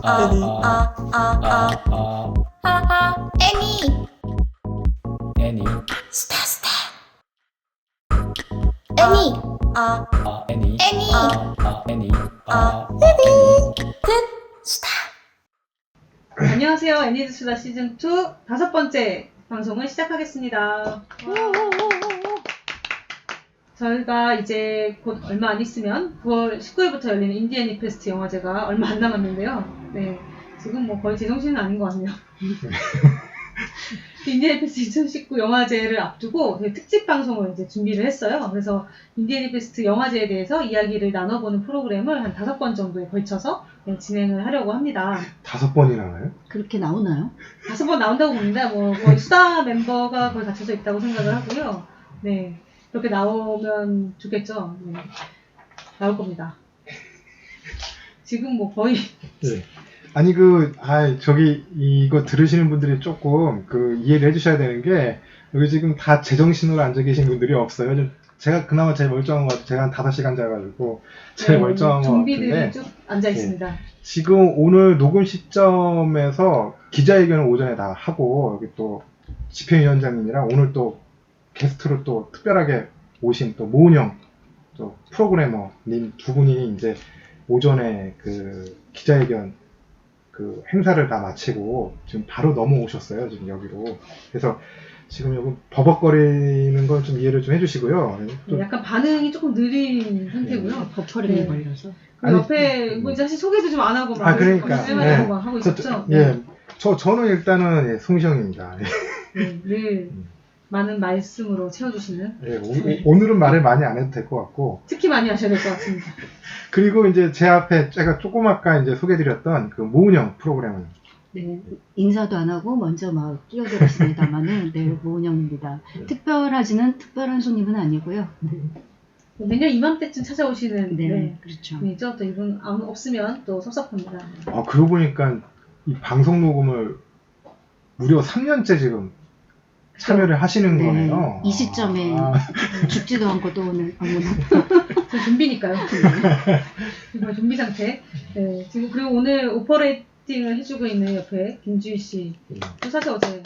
애니 스타 애니 애니 애니 애니 스타. 안녕하세요. 애니드수다 시즌2 5번째 방송을 시작하겠습니다. 저희가 이제 곧 얼마 안 있으면 9월 19일부터 열리는 인디 애니페스트 영화제가 얼마 안 남았는데요. 네, 지금 뭐 거의 제정신은 아닌 것 같네요. 인디 애니페스트 2019 영화제를 앞두고 특집 방송을 이제 준비를 했어요. 그래서 인디 애니페스트 영화제에 대해서 이야기를 나눠보는 프로그램을 한 5번 정도에 걸쳐서 진행을 하려고 합니다. 5번이나 나요? 그렇게 나오나요? 5번 나온다고 봅니다. 뭐 거의 수다 멤버가 거의 갖춰져 있다고 생각을 하고요. 네, 그렇게 나오면 좋겠죠. 네, 나올 겁니다. 지금 뭐 거의 네. 아니 저기 이거 들으시는 분들이 조금 이해를 해주셔야 되는 게 여기 지금 다 제정신으로 앉아 계신 분들이 없어요. 제가 그나마 제일 멀쩡한 것 같아요. 제가 한 5시간 자가지고 제일 멀쩡한 것 좀비들이 같은데 쭉 앉아 있습니다. 네. 지금 오늘 녹음 시점에서 기자회견을 오전에 다 하고 여기 또 집행위원장님이랑 오늘 또 게스트로 또 특별하게 오신 또 모은영 또 프로그래머님 두 분이 이제 오전에 기자회견 행사를 다 마치고 지금 바로 넘어오셨어요. 지금 여기로. 그래서 지금 여기 버벅거리는 걸 좀 이해를 좀 해주시고요. 네, 약간 반응이 조금 느린 상태고요. 버퍼링에 네. 걸려서. 그 옆에 뭐 사실 소개도 좀 안 하고 막 그러니까. 네. 막 하고 있었죠. 예. 저는 일단은 송시영입니다. 네, 늘 많은 말씀으로 채워주시는. 예, 오늘은 말을 많이 안 해도 될 것 같고. 특히 많이 하셔야 될 것 같습니다. 그리고 이제 제 앞에 제가 조금 아까 이제 소개드렸던 모은영 프로그래머. 네, 인사도 안 하고 먼저 막 끼어들었습니다만은 네, 모은영입니다. 특별한 손님은 아니고요. 매년 이맘때쯤 찾아오시는 네, 그렇죠. 분이죠. 또 이분 없으면 또 섭섭합니다. 그러고 보니까 이 방송 녹음을 무려 3년째 지금 참여를 하시는 네, 거네요. 이 시점에 죽지도 않고 또 오늘 방문을. 저 좀비니까요. 정말 좀비 상태. 네, 지금 그리고 오늘 오퍼레이팅을 해주고 있는 옆에 김주희 씨. 또 사실 어제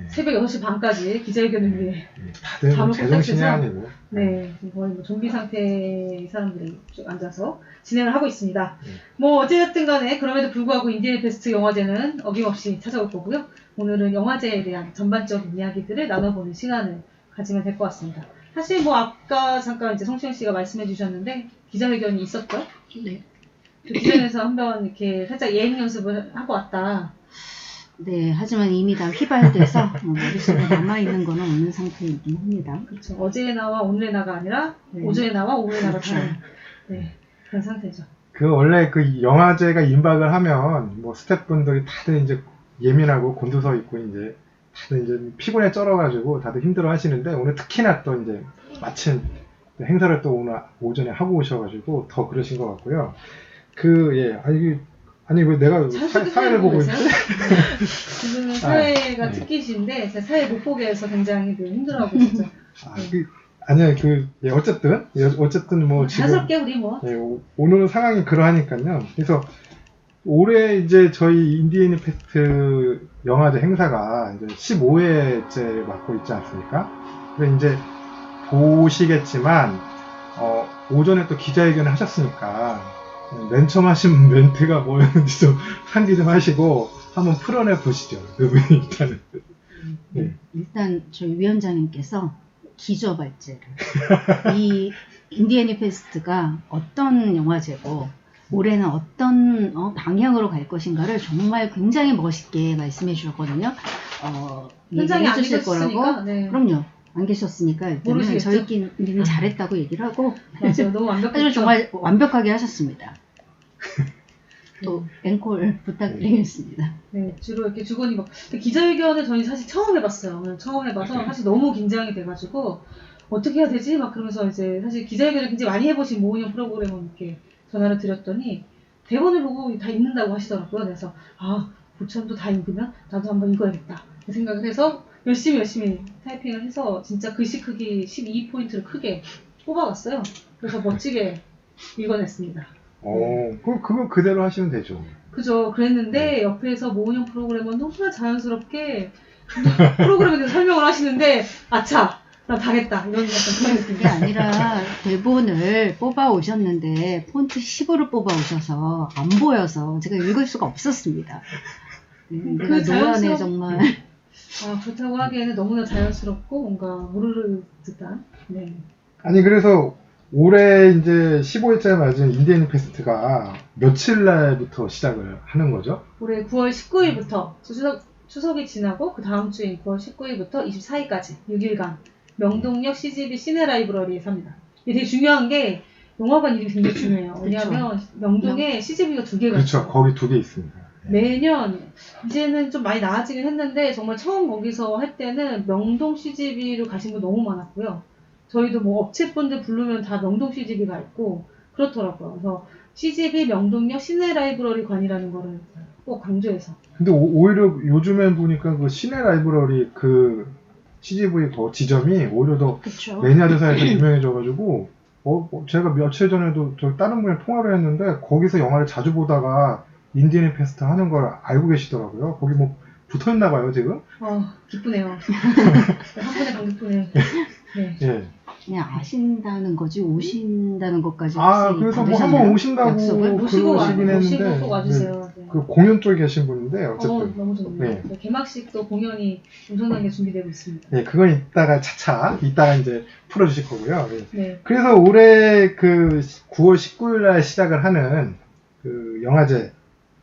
새벽 6시 반까지 기자회견을 위해 다들 밤을 제정신이 꼴딱새서 아니고. 네, 거의 뭐 좀비 상태의 사람들이 쭉 앉아서 진행을 하고 있습니다. 뭐 어쨌든 간에 그럼에도 불구하고 인디 애니페스트 영화제는 어김없이 찾아올 거고요. 오늘은 영화제에 대한 전반적인 이야기들을 나눠보는 시간을 가지면 될 것 같습니다. 사실 뭐 아까 잠깐 이제 송시영 씨가 말씀해 주셨는데 기자회견이 있었죠? 네. 기자회견에서 한번 이렇게 살짝 예행 연습을 하고 왔다. 네, 하지만 이미 다 휘발돼서 머릿속에 남아있는 거는 없는 상태이긴 합니다. 그렇죠. 어제의 나와 오늘의 나가 아니라 오전의 나와 오후의 나가 다른 그런 상태죠. 원래 영화제가 임박을 하면 뭐 스태프분들이 다들 이제 예민하고 곤두서 있고 이제 다들 이제 피곤에 쩔어가지고 다들 힘들어 하시는데 오늘 특히나 또 이제 마침 행사를 또 오늘 오전에 하고 오셔가지고 더 그러신 것 같고요. 아니 왜 내가 사회를 보고 있지? 지금은 사회가 특기신데 제가 사회 못 보게 해서 굉장히 힘들어하고 있었죠. 아니요, 어쨌든 뭐 지금 자연스럽게 우리 뭐. 오늘 상황이 그러하니까요. 그래서 올해 이제 저희 인디 애니페스트 영화제 행사가 이제 15회째 맡고 있지 않습니까? 근데 이제 보시겠지만 오전에 또 기자회견을 하셨으니까 맨 처음 하신 멘트가 뭐였는지 좀 상기 좀 하시고 한번 풀어내 보시죠. 그분이 일단은. 네. 일단 저희 위원장님께서 기저발제를 이 인디 애니페스트가 어떤 영화제고 올해는 어떤 방향으로 갈 것인가를 정말 굉장히 멋있게 말씀해 주셨거든요. 현장에 안 해주실 거라고. 네. 그럼요. 안 계셨으니까 일단은 저희끼리는 잘했다고 얘기를 하고 맞아요. 너무 완벽했죠. 사실 정말 완벽하게 하셨습니다. 또 앵콜 부탁드리겠습니다. 네, 주로 이렇게 주거니 기자회견을 저희 사실 처음 해봤어요. 처음 해봐서 사실 너무 긴장이 돼가지고 어떻게 해야 되지? 막 그러면서 이제 사실 기자회견을 굉장히 많이 해보신 모은영 프로그래머님께 전화를 드렸더니 대본을 보고 다 읽는다고 하시더라고요. 그래서 고참도 다 읽으면 나도 한번 읽어야겠다 생각을 해서 열심히 타이핑을 해서 진짜 글씨 크기 12포인트를 크게 뽑아왔어요. 그래서 멋지게 읽어냈습니다. 그거 그대로 하시면 되죠. 그죠. 그랬는데 옆에서 모은영 프로그래머는 너무나 자연스럽게 프로그램에 대해서 설명을 하시는데 아차 나 당했다 이런 약간 그런 느낌. 그게 아니라 대본을 뽑아 오셨는데 폰트 10으로 뽑아 오셔서 안 보여서 제가 읽을 수가 없었습니다. 그 내가 노안에 자연스럽- 정말 그렇다고 하기에는 너무나 자연스럽고 뭔가 모르는 듯한. 네. 아니 그래서 올해 이제 15일째 맞은 인디애니 페스트가 며칠 날부터 시작을 하는 거죠? 올해 9월 19일부터 추석이 지나고 그 다음 주인 9월 19일부터 24일까지 6일간 명동역 CGV 시내 라이브러리에서 합니다. 이게 되게 중요한 게 영화관 이름이 굉장히 중요해요. 왜냐하면 명동에 CGV가 2개가 그렇죠. 있어요. 거기 2개 있습니다. 매년 이제는 좀 많이 나아지긴 했는데 정말 처음 거기서 할 때는 명동 CGV로 가신 분 너무 많았고요. 저희도 뭐 업체분들 부르면 다 명동 CGV가 있고 그렇더라고요. 그래서 CGV 명동역 시내 라이브러리 관이라는 거를 꼭 강조해서. 근데 오히려 요즘엔 보니까 그 시내 라이브러리 그 CGV 그 지점이 오히려 더 그쵸. 매니아드사에서 유명해져가지고 제가 며칠 전에도 저 다른 분이랑 통화를 했는데 거기서 영화를 자주 보다가 인디애니 페스트 하는 걸 알고 계시더라고요. 거기 뭐 붙어있나 봐요 지금? 기쁘네요. 한 분의 관객분에. 네. 예. 그냥 아신다는 거지 오신다는 것까지 그래서 뭐 한번 오신다고 약속을? 모시고 그러시긴 했는데 꼭 와주세요. 네. 그 공연 쪽에 계신 분인데 어쨌든 너무 좋네요. 네. 네, 개막식도 공연이 엄청나게 준비되고 있습니다. 네, 그건 이따가 이제 풀어주실 거고요. 네. 네. 그래서 올해 그 9월 19일 날 시작을 하는 그 영화제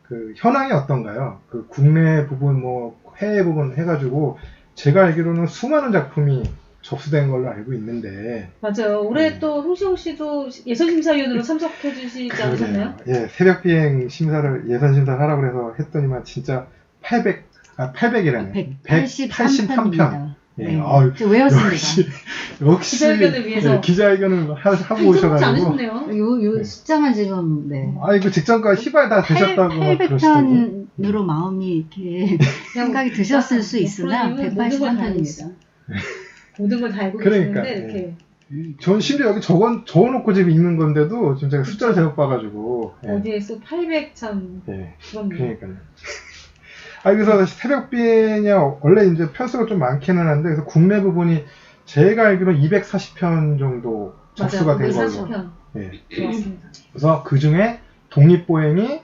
그 현황이 어떤가요? 그 국내 부분 뭐 해외 부분 해가지고 제가 알기로는 수많은 작품이 접수된 걸로 알고 있는데 맞아요. 올해 또 홍시영 씨도 예선심사위원으로 참석해 주시지 않으셨나요? 예, 새벽 비행 심사를 예선 심사를 하라고 그래서 했더니만 진짜 800이라네. 183편. 예, 네, 아유, 저 외웠습니다. 역시 기자회견을 위해서. 기자회견을 하고 잊어먹지 오셔가지고 않으셨네요. 요 네. 숫자만 지금 그 직전까지 희발 다 되셨다고 막 그러시더라고요. 800편으로 마음이 이렇게 생각이 드셨을 수 있으나 프로님은 모든 걸다 알고 183편입니다. 있어요. 모든 걸 다 알고 그러니까, 계시는데 이렇게 전 심지어 여기 적어놓고 지금 읽는 건데도 지금 제가 숫자를 잘못 봐가지고 어디에 써 800 참 예, 부럽네요. 그러니까요. 그래서 새벽 비행이 원래 이제 편수가 좀 많기는 한데 그래서 국내 부분이 제가 알기로는 240편 정도 접수가 된 걸로. 240편 예. 들어왔습니다. 그래서 그 중에 독립보행이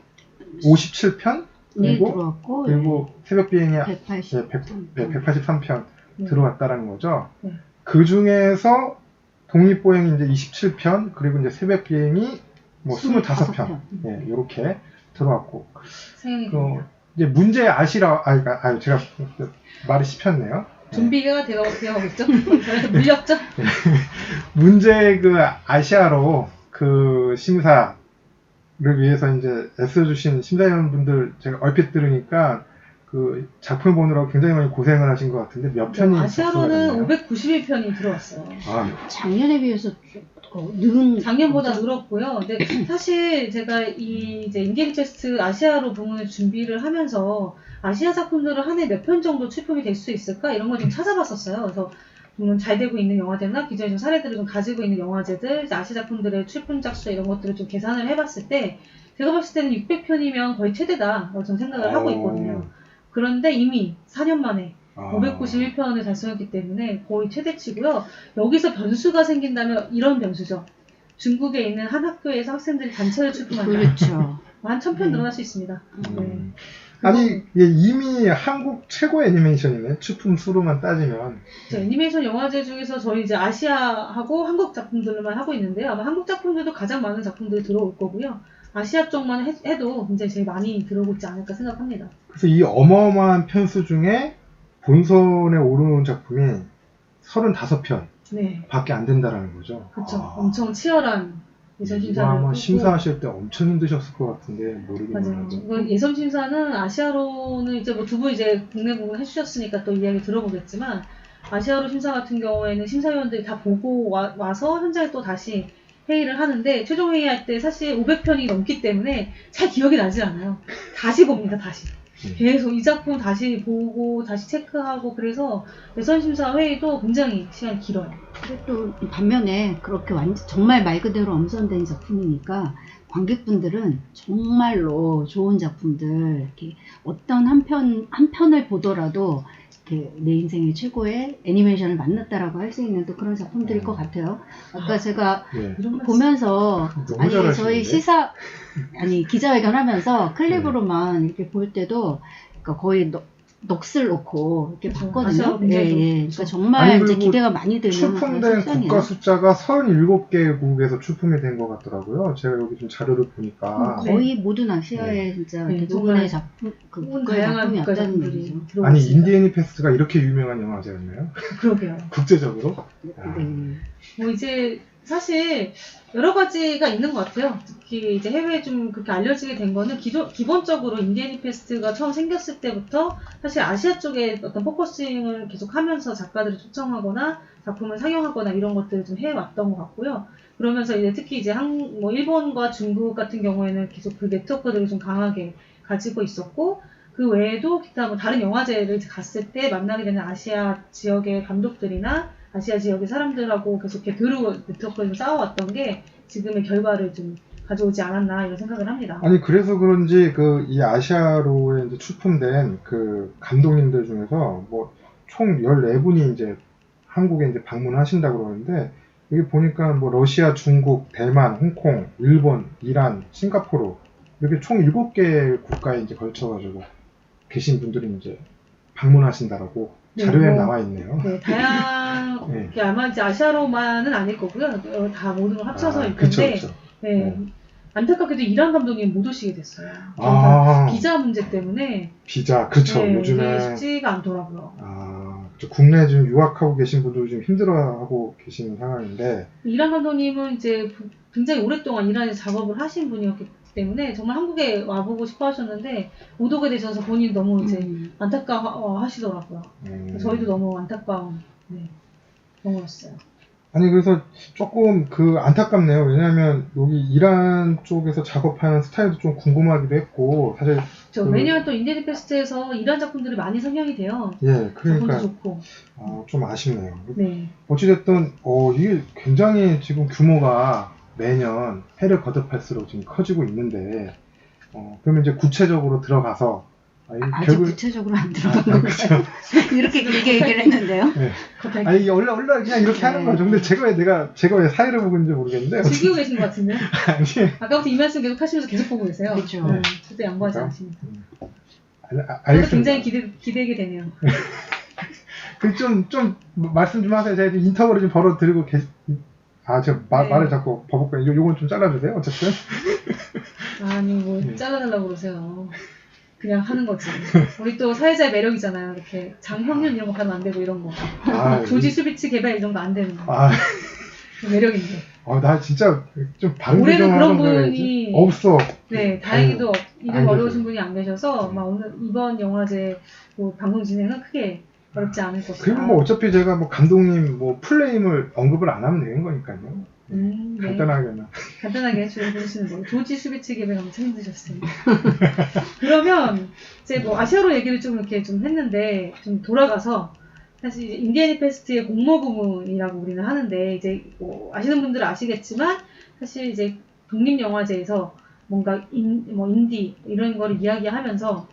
57편 들어왔고 그리고 새벽 비행이 183편. 183편 들어왔다라는 거죠. 네. 그 중에서 독립보행이 이제 27편 그리고 이제 새벽 비행이 뭐 25편 이렇게 들어왔고 상영이 그 됩니다. 이제 문제 아시라 제가 말이 씹혔네요. 준비가 되어가고 있죠? 그래서 물렸죠? 문제 그 아시아로 그 심사를 위해서 이제 애써주신 심사위원분들 제가 얼핏 들으니까 그 작품 보느라고 굉장히 많이 고생을 하신 것 같은데 몇 편이 아시아로는 591편이 들어왔어요. 작년에 비해서 는 작년보다 늘었고요. 근데 사실 제가 이제 인디애니 페스트 아시아로 부문을 준비를 하면서 아시아 작품들을 한 해 몇 편 정도 출품이 될 수 있을까 이런 걸 좀 찾아봤었어요. 그래서 잘 되고 있는 영화제나 기존에 좀 사례들을 좀 가지고 있는 영화제들, 아시아 작품들의 출품작 수 이런 것들을 좀 계산을 해봤을 때 제가 봤을 때는 600편이면 거의 최대다라고 저는 생각을 하고 있거든요. 그런데 이미 4년 만에 591편을 달성했기 때문에 거의 최대치고요. 여기서 변수가 생긴다면 이런 변수죠. 중국에 있는 한 학교에서 학생들이 단체로 출품한다. 그렇죠. 한 1000편 늘어날 수 있습니다. 네. 아니 이미 한국 최고 애니메이션이네. 출품 수로만 따지면. 애니메이션 영화제 중에서 저희 이제 아시아하고 한국 작품들만 하고 있는데요. 아마 한국 작품들도 가장 많은 작품들이 들어올 거고요. 아시아 쪽만 해도 굉장히 제일 많이 들어오고 있지 않을까 생각합니다. 그래서 이 어마어마한 편수 중에 본선에 오르는 작품이 35편 네. 밖에 안 된다라는 거죠. 그렇죠. 엄청 치열한 예선 이거 심사를 아마 심사하실 때 엄청 힘드셨을 것 같은데 모르긴 맞아요. 몰라도. 예선 심사는 아시아로는 이제 뭐 두 분 이제 국내 부분 해주셨으니까 또 이야기 들어보겠지만 아시아로 심사 같은 경우에는 심사위원들이 다 보고 와서 현장에 또 다시 회의를 하는데 최종 회의할 때 사실 500편이 넘기 때문에 잘 기억이 나질 않아요. 다시 봅니다. 다시. 계속 이 작품 다시 보고 다시 체크하고 그래서 예선 심사 회의도 굉장히 시간이 길어요. 근데 또 반면에 그렇게 정말 말 그대로 엄선된 작품이니까 관객분들은 정말로 좋은 작품들, 이렇게 어떤 한 편을 보더라도 이렇게 내 인생의 최고의 애니메이션을 만났다라고 할 수 있는 또 그런 작품들일 것 같아요. 아까 제가 예. 이런 말씀. 보면서 너무 아니 잘하시는데? 저희 기자회견 하면서 클립으로만 이렇게 볼 때도 그러니까 거의 넋을 놓고 이렇게 그쵸. 봤거든요. 아시아 예, 분들도 예. 그쵸. 그러니까 정말 아니, 이제 그리고 기대가 많이 되는 그런 출품된 속성이에요. 국가 숫자가 37개국에서 출품이 된 것 같더라고요. 제가 여기 좀 자료를 보니까. 거의 모든 아시아의 진짜 네, 대부분의 정말 작품, 그 온 국가의 다양한 작품이 국가 없다는 작품들이 얘기죠. 들어오고 아니, 있습니다. 인디애니 페스트가 이렇게 유명한 영화제였나요? 그러게요. 국제적으로? 네. 뭐 이제 사실 여러 가지가 있는 것 같아요. 특히 이제 해외에 좀 그렇게 알려지게 된 거는 기본적으로 인디애니 페스트가 처음 생겼을 때부터 사실 아시아 쪽에 어떤 포커싱을 계속 하면서 작가들을 초청하거나 작품을 상영하거나 이런 것들을 좀 해왔던 것 같고요. 그러면서 이제 특히 이제 뭐 일본과 중국 같은 경우에는 계속 그 네트워크들을 좀 강하게 가지고 있었고, 그 외에도 기타 뭐 다른 영화제를 갔을 때 만나게 되는 아시아 지역의 감독들이나 아시아 지역의 사람들하고 계속 이렇게 네트워크를 좀 쌓아왔던 게 지금의 결과를 좀 가져오지 않았나 이런 생각을 합니다. 아니, 그래서 그런지 이 아시아로에 이제 출품된 그 감독님들 중에서 뭐 총 14분이 이제 한국에 이제 방문하신다고 그러는데, 여기 보니까 뭐 러시아, 중국, 대만, 홍콩, 일본, 이란, 싱가포르 이렇게 총 7개 국가에 이제 걸쳐가지고 계신 분들이 이제 방문하신다라고 네, 자료에 뭐, 나와 있네요. 네, 다양하게 네. 아마 이제 아시아로만은 아닐 거고요. 다 모든 걸 합쳐서 일 그쵸, 텐데, 그쵸. 네, 네. 안타깝게도 이란 감독님 못 오시게 됐어요. 아. 비자 문제 때문에 비자, 그쵸. 네, 이게 요즘에 쉽지가 않더라고요. 그쵸. 국내에 지금 유학하고 계신 분들이 좀 힘들어하고 계시는 상황인데, 이란 감독님은 이제 굉장히 오랫동안 이란에서 작업을 하신 분이었기 때문에 정말 한국에 와보고 싶어 하셨는데 못 오게 되셔서 본인 너무 이제 안타까워 하시더라고요. 저희도 너무 안타까운 경우였어요. 아니, 그래서 조금 안타깝네요. 왜냐면 여기 이란 쪽에서 작업하는 스타일도 좀 궁금하기도 했고, 사실. 매년 또 인디애니 페스트에서 이란 작품들이 많이 상영이 돼요. 예, 그러니까. 작품도 좋고. 좀 아쉽네요. 네. 어찌됐든, 이게 굉장히 지금 규모가 매년 해를 거듭할수록 지금 커지고 있는데, 그러면 이제 구체적으로 들어가서, 아직 구체적으로 안 들어간 것 그쵸. 같아요. 이렇게 길게 얘기를 했는데요. 네. 아니, 이게 원래 그냥 이렇게 하는 거죠. 근데 제가 왜 사회를 보고 있는지 모르겠는데. 즐기고 계신 것 같은데? 아니. 아까부터 이 말씀 계속 하시면서 계속 보고 계세요. 그렇죠. 절대 양보하지 않으십니다. 알겠습니다. 굉장히 기대게 되네요. 좀 말씀 좀 하세요. 제가 인터벌을 좀 벌어드리고 제가 말을 자꾸 버벅거리고 요건 좀 잘라주세요. 어쨌든. 아니 뭐 잘라달라고 그러세요. 그냥 하는 거지. 우리 또 사회자의 매력이잖아요. 이렇게 장형륜 이런 거 가면 안 되고 이런 거. 조지 수비치 개발 이런 거 안 되는 거. 매력인데. 나 진짜 좀 발음 올해는 그런 조정하는 분이 없어. 네, 다행히도 이름 안 어려우신 계세요. 분이 안 계셔서 오늘 이번 영화제 방송 진행은 크게 어렵지 않을 것이다. 그리고 뭐 어차피 제가 뭐 감독님 플레임을 언급을 안 하면 되는 거니까요. 네. 간단하게 주시는 거. 조지 수비치 개발 엄청 힘드셨어요. 그러면 이제 아시아로 얘기를 좀 이렇게 좀 했는데 좀 돌아가서 사실 인디애니 페스트의 공모 부문이라고 우리는 하는데 이제 아시는 분들은 아시겠지만 사실 이제 독립영화제에서 뭔가 인디 이런 거를 이야기하면서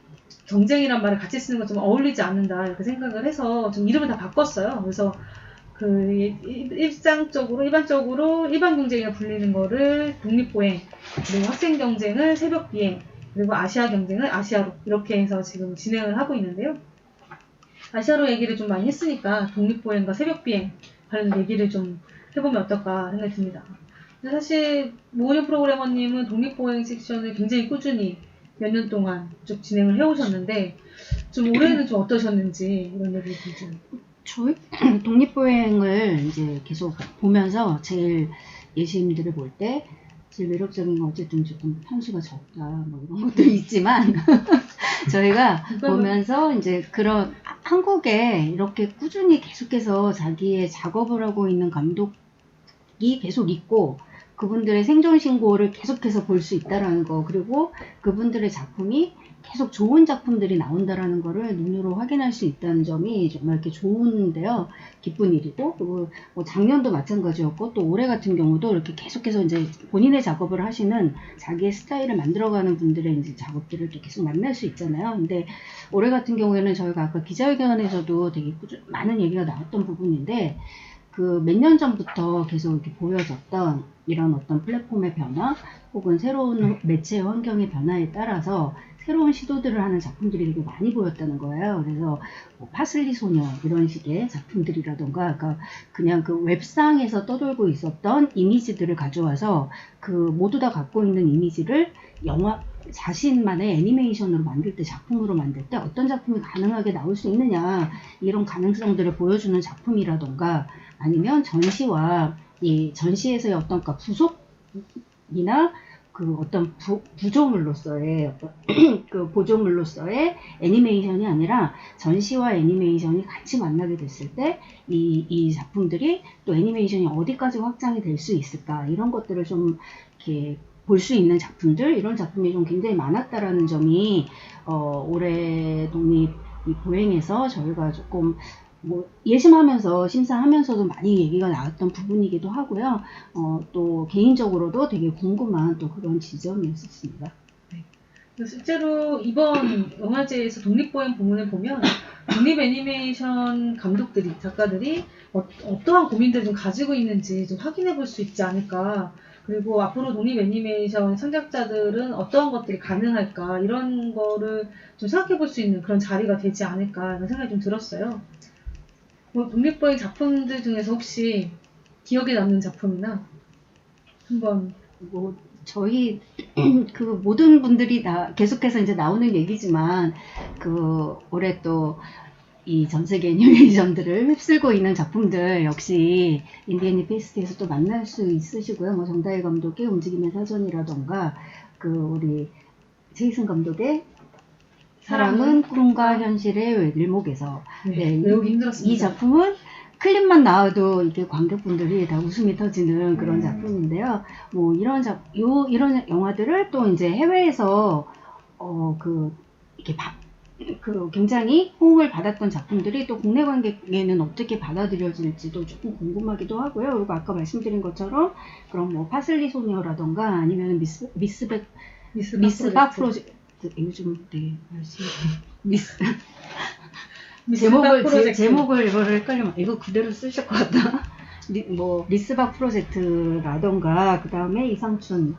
경쟁이란 말을 같이 쓰는 건 좀 어울리지 않는다 이렇게 생각을 해서 좀 이름을 다 바꿨어요. 그래서 일반적으로 일반 경쟁이라 불리는 거를 독립보행, 그리고 학생 경쟁을 새벽 비행, 그리고 아시아 경쟁을 아시아로 이렇게 해서 지금 진행을 하고 있는데요. 아시아로 얘기를 좀 많이 했으니까 독립보행과 새벽비행 관련 얘기를 좀 해보면 어떨까 생각이 듭니다. 근데 사실 모은영 프로그래머님은 독립보행 섹션을 굉장히 꾸준히 몇 년 동안 쭉 진행을 해오셨는데 좀 올해는 좀 어떠셨는지 이런 얘기를 좀. 저희 독립보행을 이제 계속 보면서 제일 예시님들을 볼 때 제일 매력적인 건 어쨌든 조금 편수가 적다 뭐 이런 것도 있지만 저희가 보면서 이제 그런 한국에 이렇게 꾸준히 계속해서 자기의 작업을 하고 있는 감독이 계속 있고 그분들의 생존 신고를 계속해서 볼 수 있다라는 거, 그리고 그분들의 작품이 계속 좋은 작품들이 나온다라는 거를 눈으로 확인할 수 있다는 점이 정말 이렇게 좋은데요. 기쁜 일이고, 그리고 뭐 작년도 마찬가지였고, 또 올해 같은 경우도 이렇게 계속해서 이제 본인의 작업을 하시는 자기의 스타일을 만들어가는 분들의 이제 작업들을 또 계속 만날 수 있잖아요. 근데 올해 같은 경우에는 저희가 아까 기자회견에서도 되게 많은 얘기가 나왔던 부분인데, 그 몇 년 전부터 계속 이렇게 보여졌던 이런 어떤 플랫폼의 변화, 혹은 새로운 매체 환경의 변화에 따라서 새로운 시도들을 하는 작품들이 되게 많이 보였다는 거예요. 그래서 뭐 파슬리 소녀 이런 식의 작품들이라던가, 그러니까 그냥 그 웹상에서 떠돌고 있었던 이미지들을 가져와서 그 모두 다 갖고 있는 이미지를 영화 자신만의 애니메이션으로 만들 때, 작품으로 만들 때 어떤 작품이 가능하게 나올 수 있느냐, 이런 가능성들을 보여주는 작품이라던가, 아니면 전시와 이 전시에서의 어떤 그러니까 부속이나 그 어떤 부조물로서의 어떤 그 보조물로서의 애니메이션이 아니라 전시와 애니메이션이 같이 만나게 됐을 때 이 작품들이 또 애니메이션이 어디까지 확장이 될 수 있을까, 이런 것들을 좀 이렇게 볼 수 있는 작품들, 이런 작품이 좀 굉장히 많았다라는 점이 올해 독립 이 보행에서 저희가 조금 뭐 예심하면서 심사하면서도 많이 얘기가 나왔던 부분이기도 하고요. 또 개인적으로도 되게 궁금한 또 그런 지점이었습니다. 실제로 이번 영화제에서 독립보행 부문을 보면 독립 애니메이션 감독들이, 작가들이 어떠한 고민들을 좀 가지고 있는지 좀 확인해 볼 수 있지 않을까. 그리고 앞으로 독립 애니메이션 창작자들은 어떠한 것들이 가능할까, 이런 거를 좀 생각해 볼 수 있는 그런 자리가 되지 않을까, 이런 생각이 좀 들었어요. 뭐 독립보행 작품들 중에서 혹시 기억에 남는 작품이나 한번 뭐 저희 그 모든 분들이 다 계속해서 이제 나오는 얘기지만, 그 올해 또 이 전 세계 애니메이션들을 휩쓸고 있는 작품들 역시 인디애니 페스트에서 또 만날 수 있으시고요. 뭐 정다혜 감독의 움직임의 사전이라던가, 그 우리 제이슨 감독의 사랑은 꿈과 현실의 일목에서, 네, 외우기 힘들었습니다. 이 작품은 클립만 나와도 이게 관객분들이 다 웃음이 터지는 그런 작품인데요. 뭐 이런 이런 영화들을 또 이제 해외에서 이렇게 그 굉장히 호응을 받았던 작품들이 또 국내 관객에는 어떻게 받아들여질지도 조금 궁금하기도 하고요. 그리고 아까 말씀드린 것처럼 그런 뭐 파슬리 소녀라던가, 아니면 미스박 프로젝트, 요즘 되게 제목을 이거를 헷갈리면 이거 그대로 쓰실 것 같다. 미스박 프로젝트라던가, 그 다음에 이상춘.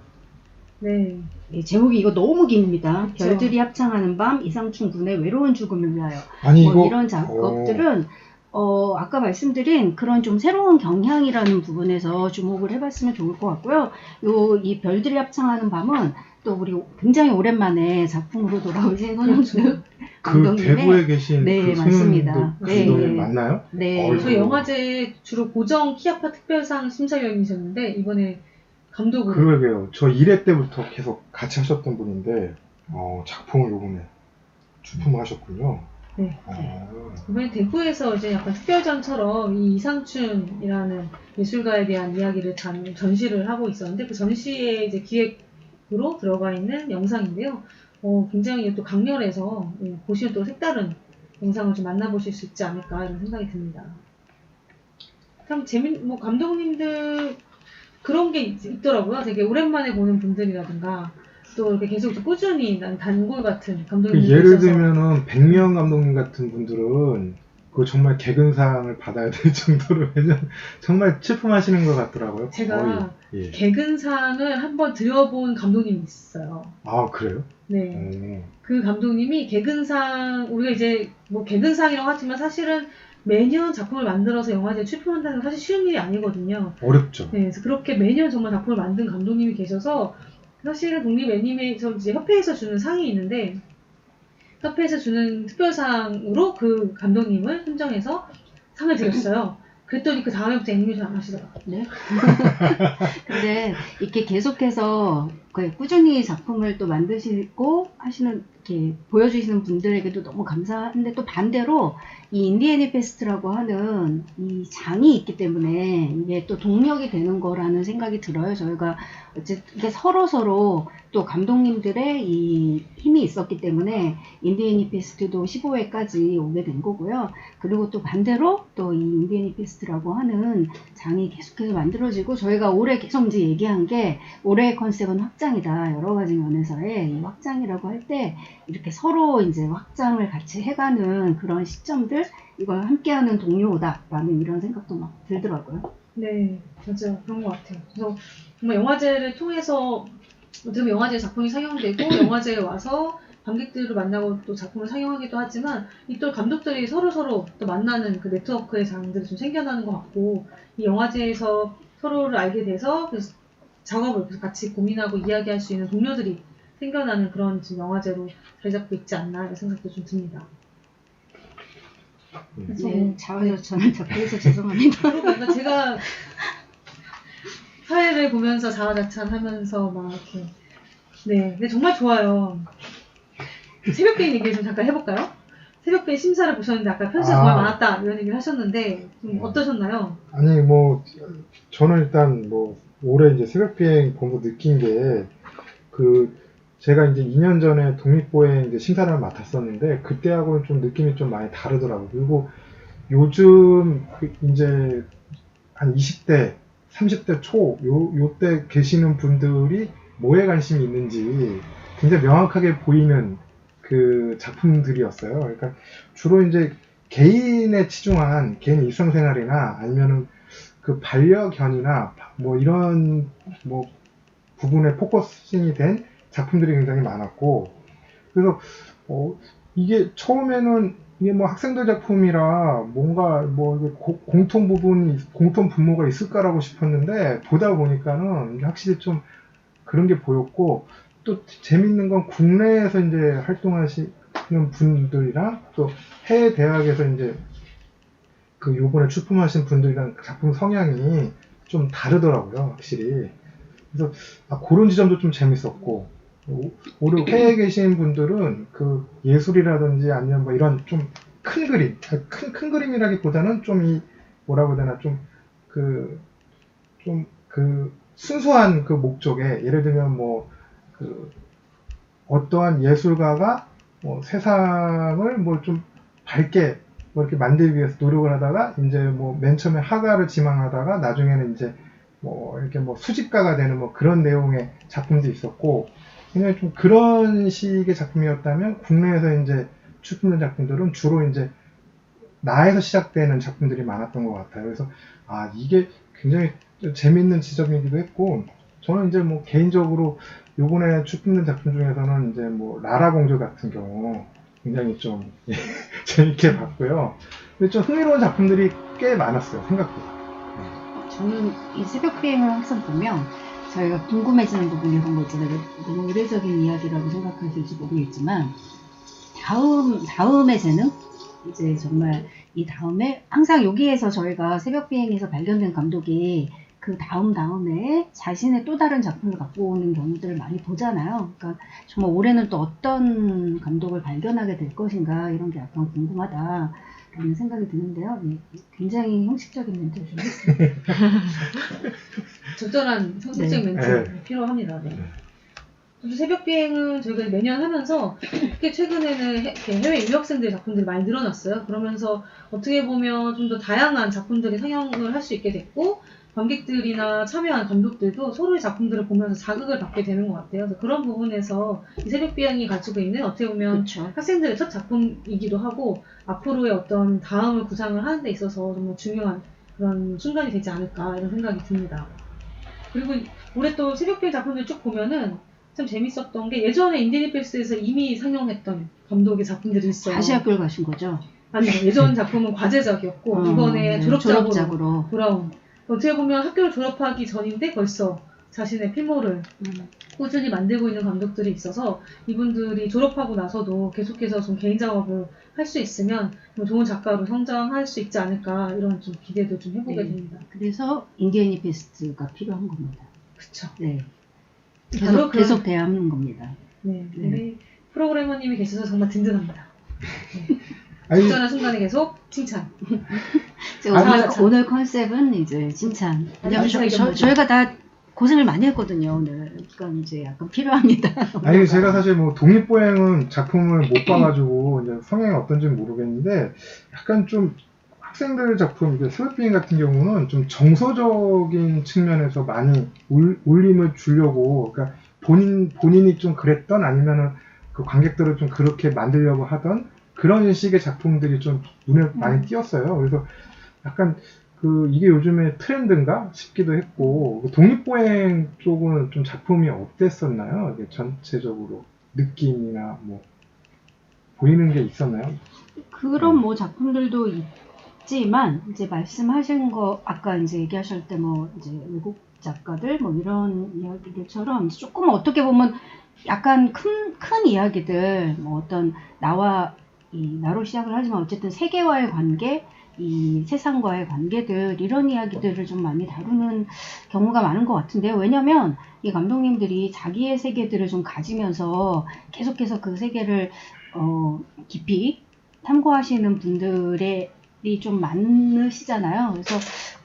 네. 제목이 이거 너무 깁니다. 그쵸. 별들이 합창하는 밤, 이상춘 군의 외로운 죽음을 위하여. 아니 뭐 이거 이런 작업들은 아까 말씀드린 그런 좀 새로운 경향이라는 부분에서 주목을 해봤으면 좋을 것 같고요. 이 별들이 합창하는 밤은 또 우리 굉장히 오랜만에 작품으로 돌아오신 손흥민 그 감독님의, 대구에 계신 네, 그 맞습니다. 감독님 네. 맞나요? 네. 저희 영화제 주로 고정 키아파 특별상 심사위원이셨는데 이번에 감독으로. 그러게요. 저 1회 때부터 계속 같이 하셨던 분인데 작품을 요번에 출품을 하셨군요. 네. 이번에 대구에서 이제 약간 특별전처럼 이 이상춘이라는 예술가에 대한 이야기를 전시를 하고 있었는데, 그 전시에 이제 기획으로 들어가 있는 영상인데요. 굉장히 또 강렬해서 보시면 또 색다른 영상을 좀 만나보실 수 있지 않을까, 이런 생각이 듭니다. 참 뭐 감독님들 그런 게 있더라고요. 되게 오랜만에 보는 분들이라든가, 또 이렇게 계속 꾸준히 단골 같은 감독님들이 예를 있어서. 들면은 백명 감독님 같은 분들은 그 정말 개근상을 받아야 될 정도로 정말 출품하시는 것 같더라고요. 제가 거의. 예. 개근상을 한번 드려본 감독님이 있어요. 아 그래요? 네. 그 감독님이 개근상, 우리가 이제 뭐 개근상이라고 하지만 사실은 매년 작품을 만들어서 영화제에 출품한다는 건 사실 쉬운 일이 아니거든요. 어렵죠. 네, 그래서 그렇게 매년 정말 작품을 만든 감독님이 계셔서, 사실은 독립 애니메이션 이제 협회에서 주는 상이 있는데, 협회에서 주는 특별상으로 그 감독님을 선정해서 상을 드렸어요. 그랬더니 그 다음에부터 애니메이션 안 하시더라고요. 네. 근데 이렇게 계속해서 꾸준히 작품을 또 만드시고 하시는 이렇게 보여주시는 분들에게도 너무 감사한데 또 반대로 이 인디애니 페스트라고 하는 이 장이 있기 때문에 이게 또 동력이 되는 거라는 생각이 들어요. 저희가 어쨌든 서로 또 감독님들의 이 힘이 있었기 때문에 인디애니 페스트도 15회까지 오게 된 거고요. 그리고 또 반대로 또 이 인디애니 페스트라고 하는 장이 계속해서 만들어지고 저희가 올해 계속 이제 얘기한 게 올해의 컨셉은 확장이다. 여러 가지 면에서의 이 확장이라고 할 때 이렇게 서로 이제 확장을 같이 해가는 그런 시점들 이걸 함께하는 동료다라는 이런 생각도 막 들더라고요. 네, 진짜 그런 것 같아요. 그래서 정말 영화제를 통해서 어떻게 보면 영화제 작품이 상영되고 영화제에 와서 관객들을 만나고 또 작품을 상영하기도 하지만 이 또 감독들이 서로 또 만나는 그 네트워크의 장들이 좀 생겨나는 것 같고 이 영화제에서 서로를 알게 돼서 그 작업을 같이 고민하고 이야기할 수 있는 동료들이 생겨나는 그런 지금 영화제로 자리 잡고 있지 않나 이런 생각도 좀 듭니다. 그래서 네, 자화자찬을 답해서 죄송합니다. 그러니까 제가 사회를 보면서 자화자찬하면서 막 이렇게 네, 근데 정말 좋아요. 새벽배인 얘기 좀 잠깐 해볼까요? 새벽배인 심사를 보셨는데 아까 편수가 정말 많았다 이런 얘기를 하셨는데 좀 어떠셨나요? 아니 뭐 저는 일단 뭐 올해 이제 새벽비행 보면서 느낀 게 그 제가 이제 2년 전에 독립보행 이제 심사를 맡았었는데 그때하고는 좀 느낌이 좀 많이 다르더라고요. 그리고 요즘 그 이제 한 20대, 30대 요때 계시는 분들이 뭐에 관심이 있는지 굉장히 명확하게 보이는 그 작품들이었어요. 그러니까 주로 이제 개인에 치중한 개인 일상생활이나 아니면은 그 반려견이나 뭐 이런 뭐 부분에 포커싱이 된 작품들이 굉장히 많았고 그래서 이게 처음에는 이게 뭐 학생들 작품이라 뭔가 뭐 공통 분모가 있을까라고 싶었는데 보다 보니까는 확실히 좀 그런 게 보였고 또 재밌는 건 국내에서 이제 활동하시는 분들이랑 또 해외 대학에서 이제 그 요번에 출품하신 분들이랑 작품 성향이 좀 다르더라고요, 확실히. 그래서 그런 지점도 좀 재밌었고 오히려 해외에 계신 분들은 그 예술이라든지 아니면 뭐 이런 좀 큰 그림, 큰 그림이라기보다는 좀 이 뭐라고 해야 되나 좀 순수한 그 목적에 예를 들면 뭐 그 어떠한 예술가가 뭐 세상을 뭐 좀 밝게 뭐 이렇게 만들기 위해서 노력을 하다가 이제 뭐 맨 처음에 화가를 지망하다가 나중에는 이제 뭐 이렇게 뭐 수집가가 되는 뭐 그런 내용의 작품도 있었고 그냥 좀 그런 식의 작품이었다면 국내에서 이제 출품된 작품들은 주로 이제 나에서 시작되는 작품들이 많았던 것 같아요. 그래서 이게 굉장히 재밌는 지점이기도 했고 저는 이제 뭐 개인적으로 요번에 출품된 작품 중에서는 이제 뭐 라라 공주 같은 경우 굉장히 좀 재밌게 봤고요. 근데 좀 흥미로운 작품들이 꽤 많았어요, 생각보다. 저는 이 새벽 비행을 항상 보면 저희가 궁금해지는 부분 이런 거 있잖아요. 너무 의례적인 이야기라고 생각하실지 모르겠지만 다음의 재능? 이제 정말 이 다음에 항상 여기에서 저희가 새벽 비행에서 발견된 감독이 그 다음에 자신의 또 다른 작품을 갖고 오는 경우들을 많이 보잖아요. 그러니까 정말 올해는 또 어떤 감독을 발견하게 될 것인가 이런 게 약간 궁금하다라는 생각이 드는데요. 네, 굉장히 형식적인 멘트를 좀 했어요. 적절한 형식적 네. 멘트 필요합니다. 네. 저도 새벽 비행은 저희가 매년 하면서 특히 최근에는 해외 유학생들 작품들이 많이 늘어났어요. 그러면서 어떻게 보면 좀 더 다양한 작품들이 상영을 할 수 있게 됐고 관객들이나 참여한 감독들도 서로의 작품들을 보면서 자극을 받게 되는 것 같아요. 그래서 그런 부분에서 이 새벽 비행이 가지고 있는 어떻게 보면 그렇죠. 학생들의 첫 작품이기도 하고 앞으로의 어떤 다음을 구상을 하는 데 있어서 정말 중요한 그런 순간이 되지 않을까 이런 생각이 듭니다. 그리고 올해 또 새벽 비행 작품들 쭉 보면은 참 재밌었던 게 예전에 인디애니 페스트에서 이미 상영했던 감독의 작품들이 있어요. 다시 학교를 가신 거죠? 아니요. 예전 작품은 과제작이었고 이번에 네, 졸업작으로 돌아온. 어떻게 보면 학교를 졸업하기 전인데 벌써 자신의 필모를 꾸준히 만들고 있는 감독들이 있어서 이분들이 졸업하고 나서도 계속해서 좀 개인 작업을 할 수 있으면 좋은 작가로 성장할 수 있지 않을까 이런 좀 기대도 좀 해보게 됩니다. 그래서 인디애니 페스트가 필요한 겁니다. 그쵸. 네. 바로 계속 돼야 하는 겁니다. 네. 네. 우리 프로그래머님이 계셔서 정말 든든합니다. 아니, 적절한 순간에 계속 칭찬. 오늘 컨셉은 이제 칭찬. 왜냐면 아니, 저희가 다 고생을 많이 했거든요, 오늘. 그러니까 이제 약간 필요합니다. 아니 제가 사실 뭐 독립보행은 작품을 못 봐가지고 이제 성향이 어떤지 는 약간 좀 학생들 작품, 이게 새벽비행 같은 경우는 좀 정서적인 측면에서 많이 울림을 주려고, 그러니까 본인이 좀 그랬던, 아니면은 그 관객들을 좀 그렇게 만들려고 하던 그런 식의 작품들이 좀 눈에 많이 띄었어요. 그래서 약간 이게 요즘에 트렌드인가 싶기도 했고, 독립보행 쪽은 좀 작품이 어땠었나요? 이게 전체적으로 느낌이나 뭐 보이는 게 있었나요? 그런 뭐 작품들도 있지만 이제 말씀하신 거 아까 이제 얘기하실 때 뭐 이제 외국 작가들 뭐 이런 이야기들처럼 조금 어떻게 보면 약간 큰 이야기들, 뭐 어떤 나로 시작을 하지만 어쨌든 세계와의 관계, 이 세상과의 관계들, 이런 이야기들을 좀 많이 다루는 경우가 많은 것 같은데요. 왜냐면 이 감독님들이 자기의 세계들을 좀 가지면서 계속해서 그 세계를 깊이 탐구하시는 분들이 좀 많으시잖아요. 그래서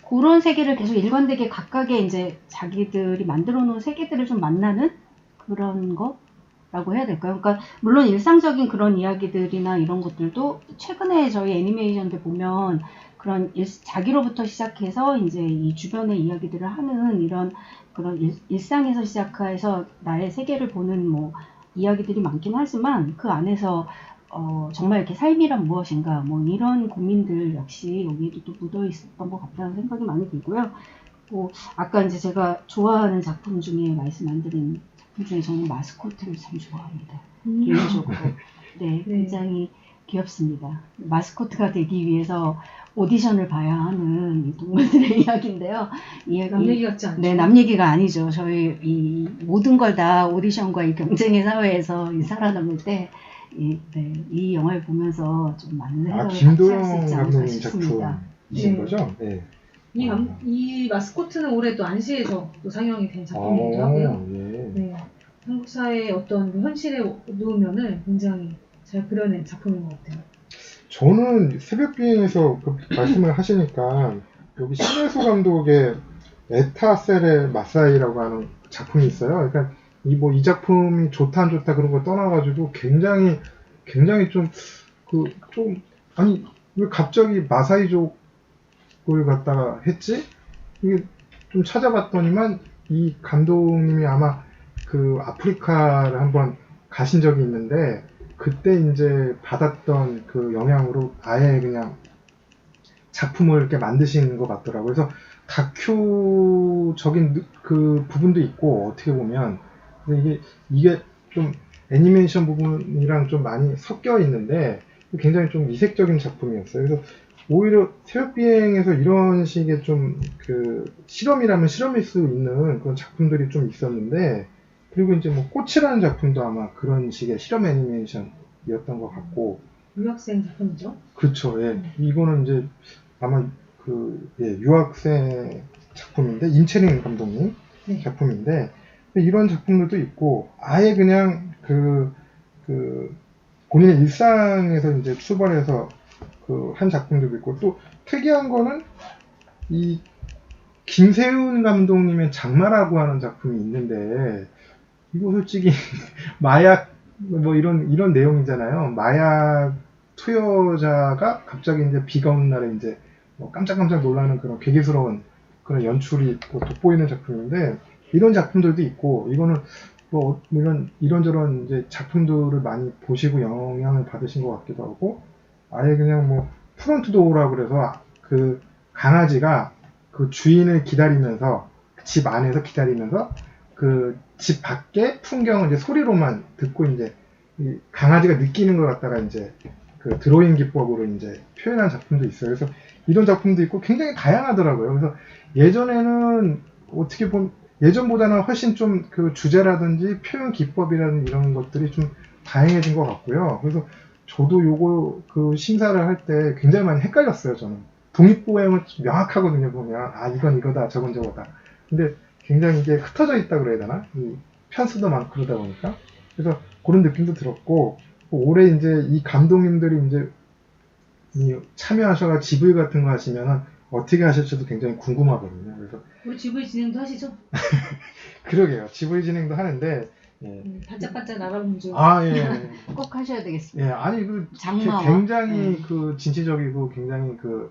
그런 세계를 계속 일관되게 각각의 이제 자기들이 만들어 놓은 세계들을 좀 만나는 그런 거라고 해야 될까요? 그러니까 물론 일상적인 그런 이야기들이나 이런 것들도 최근에 저희 애니메이션들 보면 그런 자기로부터 시작해서 이제 이 주변의 이야기들을 하는 이런 그런 일상에서 시작해서 나의 세계를 보는 뭐 이야기들이 많긴 하지만 그 안에서 정말 이렇게 삶이란 무엇인가 뭐 이런 고민들 역시 여기에도 또 묻어 있었던 것 같다는 생각이 많이 들고요. 뭐 아까 이제 제가 좋아하는 작품 중에 말씀 안 드린 작품 중에 저는 마스코트를 참 좋아합니다. 개인적으로. 네, 굉장히 귀엽습니다. 마스코트가 되기 위해서 오디션을 봐야 하는 이 동물들의 이야기인데요. 남 얘기 같지 않죠? 네, 남 얘기가 아니죠. 저희 이 모든 걸 다 오디션과 이 경쟁의 사회에서 살아남을 때 이 영화를 보면서 좀 많은 생각을 같이 할 수 김도영 있지 않을까 감독님 싶습니다. 작품이신 네. 거죠? 네. 이 마스코트는 올해 또 안시에서 또 상영이 된 작품이기도 하고요. 예. 네. 한국 사회의 어떤 현실의 누우면을 굉장히 잘 그려낸 작품인 것 같아요. 저는 새벽비행에서 말씀을 하시니까 여기 신혜수 감독의 에타셀의 마사이라고 하는 작품이 있어요. 그러니까 이 작품이 좋다 안 좋다 그런 거 떠나가지고 굉장히 아니 왜 갑자기 마사이족을 갖다가 했지? 이게 좀 찾아봤더니만 이 감독님이 아마 그 아프리카를 한번 가신 적이 있는데 그때 이제 받았던 그 영향으로 아예 그냥 작품을 이렇게 만드신 것 같더라고요. 그래서 다큐적인 그 부분도 있고 어떻게 보면 근데 이게 좀 애니메이션 부분이랑 좀 많이 섞여 있는데 굉장히 좀 이색적인 작품이었어요. 그래서 오히려 새벽비행에서 이런 식의 좀 그 실험이라면 실험일 수 있는 그런 작품들이 좀 있었는데 그리고 이제 뭐 꽃이라는 작품도 아마 그런 식의 실험 애니메이션이었던 것 같고 유학생 작품이죠? 그렇죠. 예. 이거는 이제 아마 유학생 작품인데 임채린 감독님 작품인데 이런 작품들도 있고 아예 그냥 그 본인의 일상에서 이제 출발해서 그 한 작품도 있고 또 특이한 거는 이 김세훈 감독님의 장마라고 하는 작품이 있는데 이거 솔직히 마약 뭐 이런 내용이잖아요. 마약 투여자가 갑자기 이제 비가 오는 날에 이제 뭐 깜짝깜짝 놀라는 그런 괴기스러운 그런 연출이 또 돋보이는 작품인데 이런 작품들도 있고 이거는 뭐 이런저런 이제 작품들을 많이 보시고 영향을 받으신 것 같기도 하고 아예 그냥 뭐 프론트 도어라고 그래서 그 강아지가 그 주인을 기다리면서 집 안에서 기다리면서 그 집 밖에 풍경을 이제 소리로만 듣고 이제 이 강아지가 느끼는 것 같다가 이제 그 드로잉 기법으로 이제 표현한 작품도 있어요. 그래서 이런 작품도 있고 굉장히 다양하더라고요. 그래서 예전에는 어떻게 보면 예전보다는 훨씬 좀 그 주제라든지 표현 기법이라든지 이런 것들이 좀 다양해진 것 같고요. 그래서 저도 요거 그 심사를 할 때 굉장히 많이 헷갈렸어요. 저는 독립보행은 명확하거든요. 보면 아 이건 이거다 저건 저거다. 근데 굉장히 이게 흩어져 있다 그래야 되나? 이 편수도 많고 그러다 보니까 그래서 그런 느낌도 들었고 올해 이제 이 감독님들이 이제 이 참여하셔가 GV 같은 거 하시면 어떻게 하실지도 굉장히 궁금하거든요. 그래서 우리 GV 진행도 하시죠? 그러게요. GV 진행도 하는데 반짝반짝 나라공주. 아 예. 꼭 하셔야 되겠습니다. 예, 아니 그 장마와. 굉장히 그 진취적이고 굉장히 그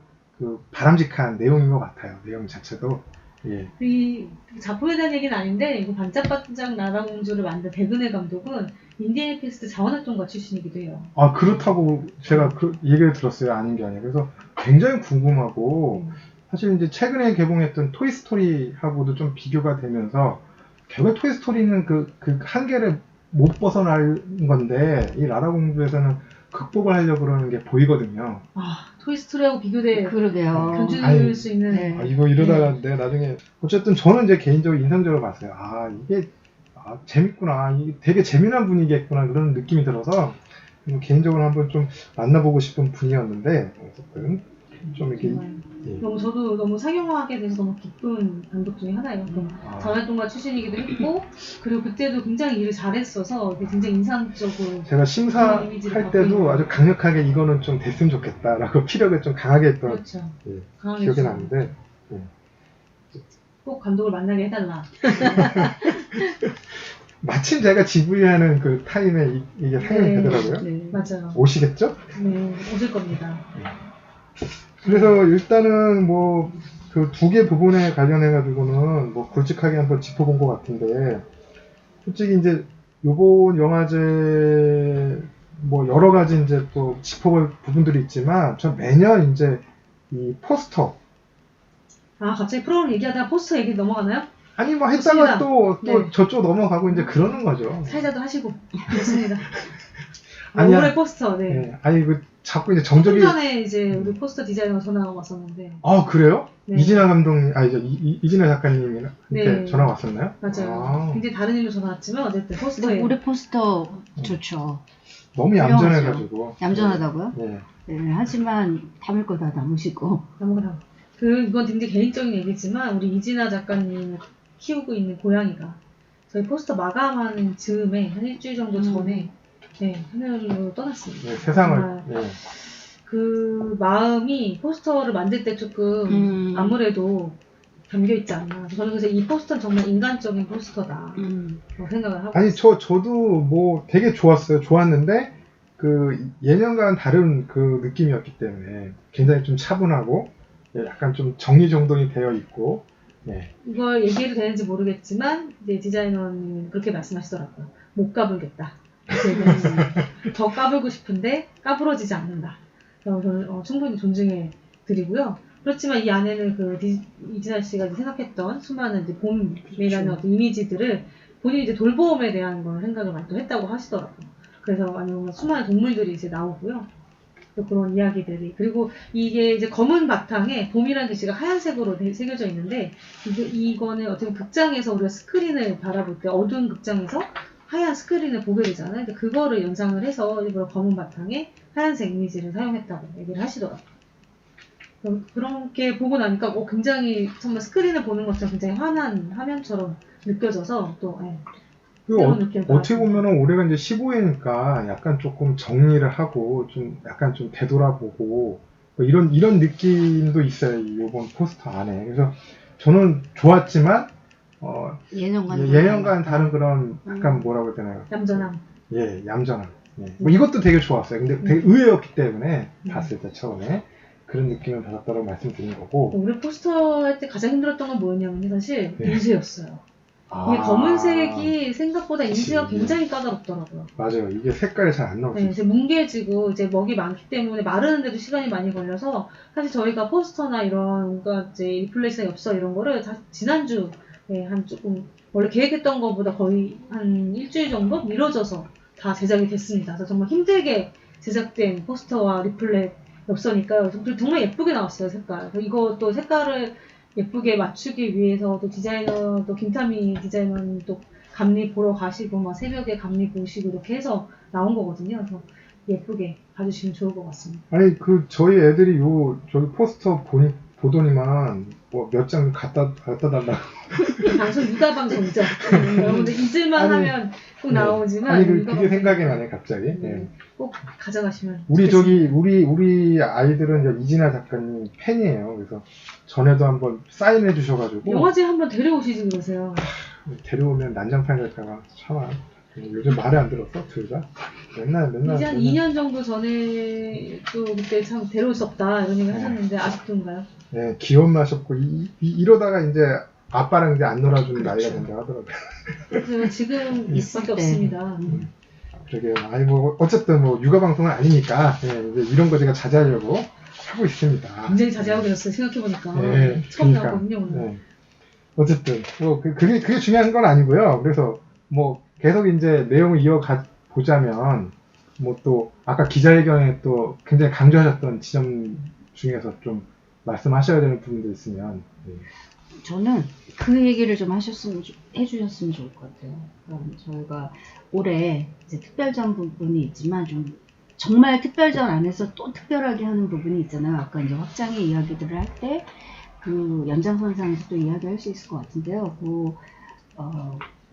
바람직한 내용인 것 같아요. 내용 자체도 예. 이 작품에 대한 얘기는 아닌데 이거 반짝반짝 나라공주를 만든 백은혜 감독은 인디애나 캐스트 자원활동가 출신이기도 해요. 아 그렇다고 제가 그 얘기를 들었어요. 아닌 게 아니라 그래서 굉장히 궁금하고 사실 이제 최근에 개봉했던 토이스토리하고도 좀 비교가 되면서 결국 토이스토리는 그 한계를 못 벗어날 건데 이 라라공주에서는 극복을 하려고 그러는 게 보이거든요. 아 토이스토리하고 비교돼 그러게요. 견줄 아니, 수 있는 네. 아, 이거 이러다가 내가 나중에 어쨌든 저는 이제 개인적으로 인상적으로 봤어요. 아 이게 재밌구나. 이게 되게 재미난 분위기겠구나 그런 느낌이 들어서 개인적으로 한번 좀 만나보고 싶은 분이었는데 어쨌든 좀 이렇게 정말 예. 저도 너무 상영하게 돼서 너무 기쁜 감독 중에 하나예요. 자원활동가 출신이기도 했고 그리고 그때도 굉장히 일을 잘했어서 굉장히 인상적으로 제가 심사할 때도 아주 강력하게 이거는 좀 됐으면 좋겠다라고 피력을 좀 강하게 했던 그렇죠. 예, 강하게 기억이 했죠. 나는데 꼭 감독을 만나게 해달라. 마침 제가 GV 하는 그 타임에 이게 상영이 네. 되더라고요. 네. 맞아요. 오시겠죠? 네, 오실 겁니다. 그래서 일단은 뭐 그 두 개 부분에 관련해 가지고는 뭐 굵직하게 한번 짚어본 것 같은데 솔직히 이제 요번 영화제 뭐 여러 가지 이제 또 짚어볼 부분들이 있지만 전 매년 이제 이 포스터 아 갑자기 프로그램 얘기하다가 포스터 얘기 넘어가나요? 아니 뭐 했다가 좋습니다. 또 네. 저쪽 넘어가고 이제 그러는 거죠. 사회자도 하시고 좋습니다. 아니야. 올해 포스터 네. 네. 아니 그 자꾸 이제 좀 정적이 전에 이제 우리 포스터 디자이너 전화가 왔었는데 아 그래요? 네. 이진아 감독님 이제 이진아 작가님한테 네. 전화 왔었나요? 맞아요. 아, 굉장히 다른 일로 전화 왔지만 어쨌든 근데 포스터에 올해 포스터 좋죠. 너무 얌전해가지고 얌전하다고요? 네. 네, 하지만 담을 거 다 담으시고. 아무거나 이건 굉장히 개인적인 얘기지만 우리 이진아 작가님이 키우고 있는 고양이가 저희 포스터 마감하는 즈음에 한 일주일 정도 전에 네, 하늘로 떠났습니다. 네, 세상을 정말 네. 그 마음이 포스터를 만들 때 조금 아무래도 담겨있지 않나. 저는 그래서 이 포스터는 정말 인간적인 포스터다 생각을 하고 아니 저도 뭐 되게 좋았는데 그 예년과는 다른 그 느낌이었기 때문에 굉장히 좀 차분하고 약간 좀 정리정돈이 되어 있고 네. 이걸 얘기해도 되는지 모르겠지만 이제 디자이너는 그렇게 말씀하시더라고요. 못 까불겠다. 더 까불고 싶은데 까불어지지 않는다. 그래서 저는 충분히 존중해 드리고요. 그렇지만 이 안에는 그 이진아 씨가 생각했던 수많은 이제 봄이라는 어떤 이미지들을 본인이 이제 돌봄에 대한 걸 생각을 많이 또 했다고 하시더라고요. 그래서 아니면 수많은 동물들이 이제 나오고요. 또 그런 이야기들이 그리고 이게 이제 검은 바탕에 봄이라는 글씨가 하얀색으로 새겨져 있는데 이거는 어떻게 극장에서 우리가 스크린을 바라볼 때 어두운 극장에서 하얀 스크린을 보게 되잖아요. 근데 그거를 연상을 해서 일부러 검은 바탕에 하얀색 이미지를 사용했다고 얘기를 하시더라고요. 그렇게 보고 나니까 굉장히 정말 스크린을 보는 것처럼 굉장히 환한 화면처럼 느껴져서 또 어떻게 보면은 올해가 이제 15회니까 약간 조금 정리를 하고 좀 약간 좀 되돌아보고 뭐 이런 느낌도 있어요. 이번 포스터 안에. 그래서 저는 좋았지만 예년과는 다른 그런 약간 뭐라고 해야 되나요? 얌전함. 예, 얌전함. 예. 뭐 이것도 되게 좋았어요. 근데 되게 의외였기 때문에 봤을 때 처음에 그런 느낌을 받았다고 말씀드린 거고. 올해 포스터 할 때 가장 힘들었던 건 뭐였냐면 사실 네. 인쇄였어요. 이게 검은색이 생각보다 인쇄가 그치. 굉장히 까다롭더라고요. 맞아요. 이게 색깔이 잘 안 나오죠. 네, 이제 뭉개지고 이제 먹이 많기 때문에 마르는데도 시간이 많이 걸려서 사실 저희가 포스터나 이런 뭔가 이제 리플레이션 엽서 이런 거를 다 지난주에 한 조금 원래 계획했던 것보다 거의 한 일주일 정도 미뤄져서 다 제작이 됐습니다. 그래서 정말 힘들게 제작된 포스터와 리플렛 엽서니까요. 정말 예쁘게 나왔어요, 색깔. 이것도 색깔을 예쁘게 맞추기 위해서 또 디자이너, 또 김타미 디자이너님 또 감리 보러 가시고 막 새벽에 감리 보시고 이렇게 해서 나온 거거든요. 그래서 예쁘게 봐주시면 좋을 것 같습니다. 아니 저희 애들이 저희 포스터 보더니만 뭐 몇 장 갖다 달라. 방송 육아 방송이죠. 여러분들 잊을만 아니, 하면 꼭 나오지만 아니 육아 그게 방송. 생각이 나네 갑자기. 꼭 가져가시면 우리 좋겠습니다. 우리 아이들은 이제 이진아 작가님 팬이에요. 그래서 전에도 한번 사인해 주셔가지고 영화제 한번 데려오시지 그러세요. 데려오면 난장판 될까봐 참아. 요즘 말을 안 들었어 둘 다. 맨날 이제 한 2년 정도 전에 또 그때 참 데려올 수 없다 이런 얘기 하셨는데 아직도인가요? 네, 기혼마셨고 이러다가 이제 아빠랑 이제 안 놀아주는 그렇죠. 나이가 된다 하더라고요. 그래서 지금 있을 밖에 때. 없습니다. 그러게요. 아니 뭐 어쨌든 뭐 육아 방송은 아니니까 이제 이런 거 제가 자제하려고 하고 있습니다. 굉장히 자제하고 계셨어요. 생각해보니까 네, 처음 그러니까. 나왔거든요 오늘. 네. 어쨌든 뭐 그게 중요한 건 아니고요. 그래서 뭐 계속 이제 내용을 이어가 보자면 뭐 또 아까 기자회견에 또 굉장히 강조하셨던 지점 중에서 좀 말씀하셔야 되는 부분도 있으면. 저는 그 얘기를 좀 해주셨으면 좋을 것 같아요. 그러니까 저희가 올해 이제 특별전 부분이 있지만 좀 정말 특별전 안에서 또 특별하게 하는 부분이 있잖아요. 아까 이제 확장의 이야기들을 할 때 그 연장선상에서 또 이야기할 수 있을 것 같은데요. 그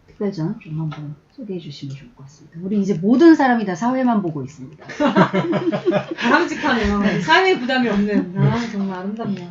특별전 좀 한번 소개해 주시면 좋을 것 같습니다. 우리 이제 모든 사람이 다 사회만 보고 있습니다. 바람직하네요. 사회 부담이 없는. 정말 아름답네요.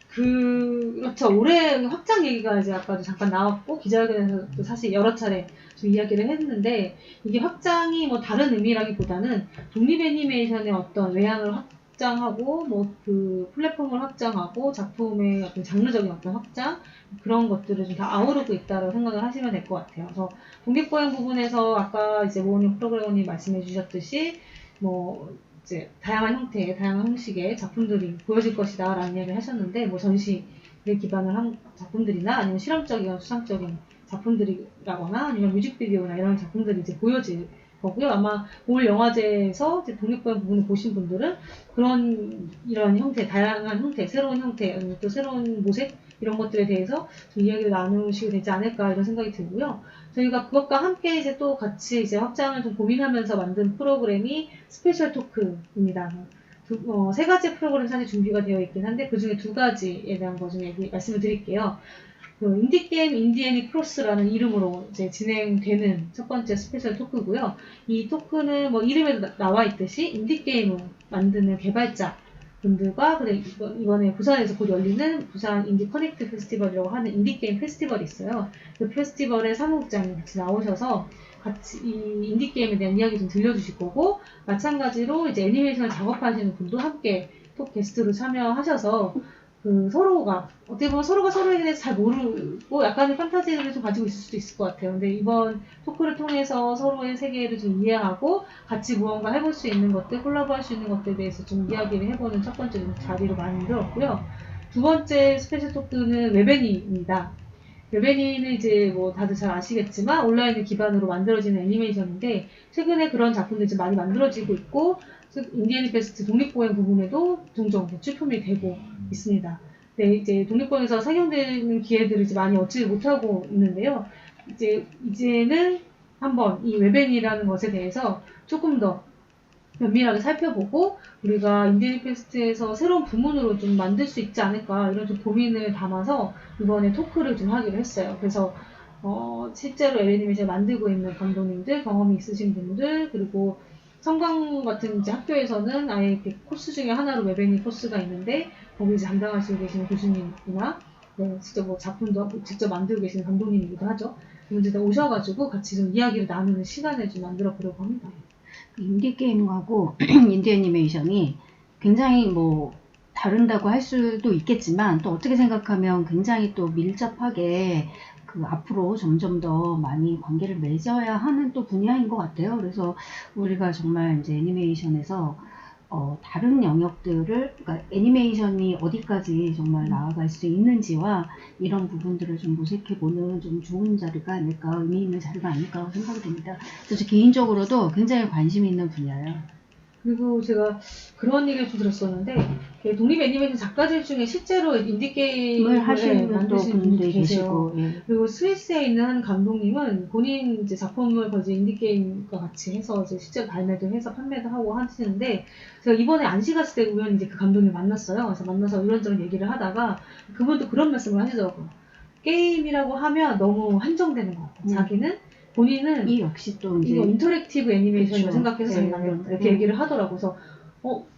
그렇죠. 올해 확장 얘기가 이제 아까도 잠깐 나왔고, 기자회견에서도 사실 여러 차례 좀 이야기를 했는데, 이게 확장이 뭐 다른 의미라기보다는 독립 애니메이션의 어떤 외향을 확장하고, 뭐 그 플랫폼을 확장하고, 작품의 어떤 장르적인 어떤 확장, 그런 것들을 좀 다 아우르고 있다고 생각을 하시면 될 것 같아요. 그래서 독립고행 부분에서 아까 이제 모모님 프로그래머님 말씀해 주셨듯이, 뭐, 이제 다양한 형태의 다양한 형식의 작품들이 보여질 것이다 라는 이야기를 하셨는데 뭐 전시를 기반을 한 작품들이나 아니면 실험적이거나 수상적인 작품들이라거나 아니면 뮤직비디오나 이런 작품들이 이제 보여질 거고요. 아마 올 영화제에서 이제 독립고행 부분을 보신 분들은 이런 형태, 다양한 형태, 새로운 형태, 아니면 또 새로운 모색 이런 것들에 대해서 좀 이야기를 나누시게 되지 않을까 이런 생각이 들고요. 저희가 그것과 함께 이제 또 같이 이제 확장을 좀 고민하면서 만든 프로그램이 스페셜 토크입니다. 세 가지 프로그램 사실 준비가 되어 있긴 한데 그 중에 두 가지에 대한 거 좀 말씀을 드릴게요. 그 인디게임 인디애니 크로스라는 이름으로 이제 진행되는 첫 번째 스페셜 토크고요. 이 토크는 뭐 이름에도 나와 있듯이 인디게임을 만드는 개발자 분들과 이번에 부산에서 곧 열리는 부산 인디 커넥트 페스티벌이라고 하는 인디게임 페스티벌이 있어요. 그 페스티벌에 사무국장님 같이 나오셔서 같이 이 인디게임에 대한 이야기 좀 들려주실 거고, 마찬가지로 이제 애니메이션을 작업하시는 분도 함께 톡 게스트로 참여하셔서 서로가 어떻게 보면 서로가 서로에 대해서 잘 모르고 약간의 판타지를 좀 가지고 있을 수도 있을 것 같아요. 근데 이번 토크를 통해서 서로의 세계를 좀 이해하고 같이 무언가 해볼 수 있는 것들, 콜라보할 수 있는 것들에 대해서 좀 이야기를 해보는 첫 번째 자리로 만들었고요. 두 번째 스페셜 토크는 웹애니입니다. 웹애니는 이제 뭐 다들 잘 아시겠지만 온라인을 기반으로 만들어지는 애니메이션인데 최근에 그런 작품들이 좀 많이 만들어지고 있고 인디애니 페스트 독립고행 부분에도 종종 출품이 되고 있습니다. 네, 이제 독립고행에서 상영되는 기회들을 이제 많이 얻지 못하고 있는데요. 이제는 한번 이 웹애니라는 것에 대해서 조금 더 면밀하게 살펴보고 우리가 인디애니 페스트에서 새로운 부문으로 좀 만들 수 있지 않을까 이런 좀 고민을 담아서 이번에 토크를 좀 하기로 했어요. 그래서 실제로 애니메이션 만들고 있는 감독님들, 경험이 있으신 분들, 그리고 성광 같은 이제 학교에서는 아예 이렇게 코스 중에 하나로 웹애니 코스가 있는데 거기 이제 담당하시고 계시는 교수님이나 직접 뭐 작품도 직접 만들고 계시는 감독님이기도 하죠. 이분들 다 오셔가지고 같이 좀 이야기를 나누는 시간을 좀 만들어 보려고 합니다. 인디게임하고 인디 애니메이션이 굉장히 뭐 다른다고 할 수도 있겠지만 또 어떻게 생각하면 굉장히 또 밀접하게 그 앞으로 점점 더 많이 관계를 맺어야 하는 또 분야인 것 같아요. 그래서 우리가 정말 이제 애니메이션에서 다른 영역들을, 그러니까 애니메이션이 어디까지 정말 나아갈 수 있는지와 이런 부분들을 좀 모색해보는 좀 좋은 자리가 아닐까, 의미 있는 자리가 아닐까 생각이 됩니다. 그래서 개인적으로도 굉장히 관심 있는 분야예요. 그리고 제가 그런 얘기를 좀 들었었는데 독립 애니메이션 작가들 중에 실제로 인디게임을 하시는 또 만드시는 분들이 분들이 계세요. 계시고, 예. 그리고 스위스에 있는 한 감독님은 본인 이제 작품을 거의 인디게임과 같이 해서 이제 실제로 발매도 해서 판매도 하고 하시는데 제가 이번에 안시 갔을 때 우연히 이제 그 감독님 만났어요. 그래서 만나서 이런저런 얘기를 하다가 그분도 그런 말씀을 하시더라고요. 게임이라고 하면 너무 한정되는 것 같아요. 자기는 본인은 이 역시 또 이제 이거 인터랙티브 애니메이션을 그쵸. 생각해서 저희 네. 만들었다 이렇게 얘기를 하더라고요. 그래서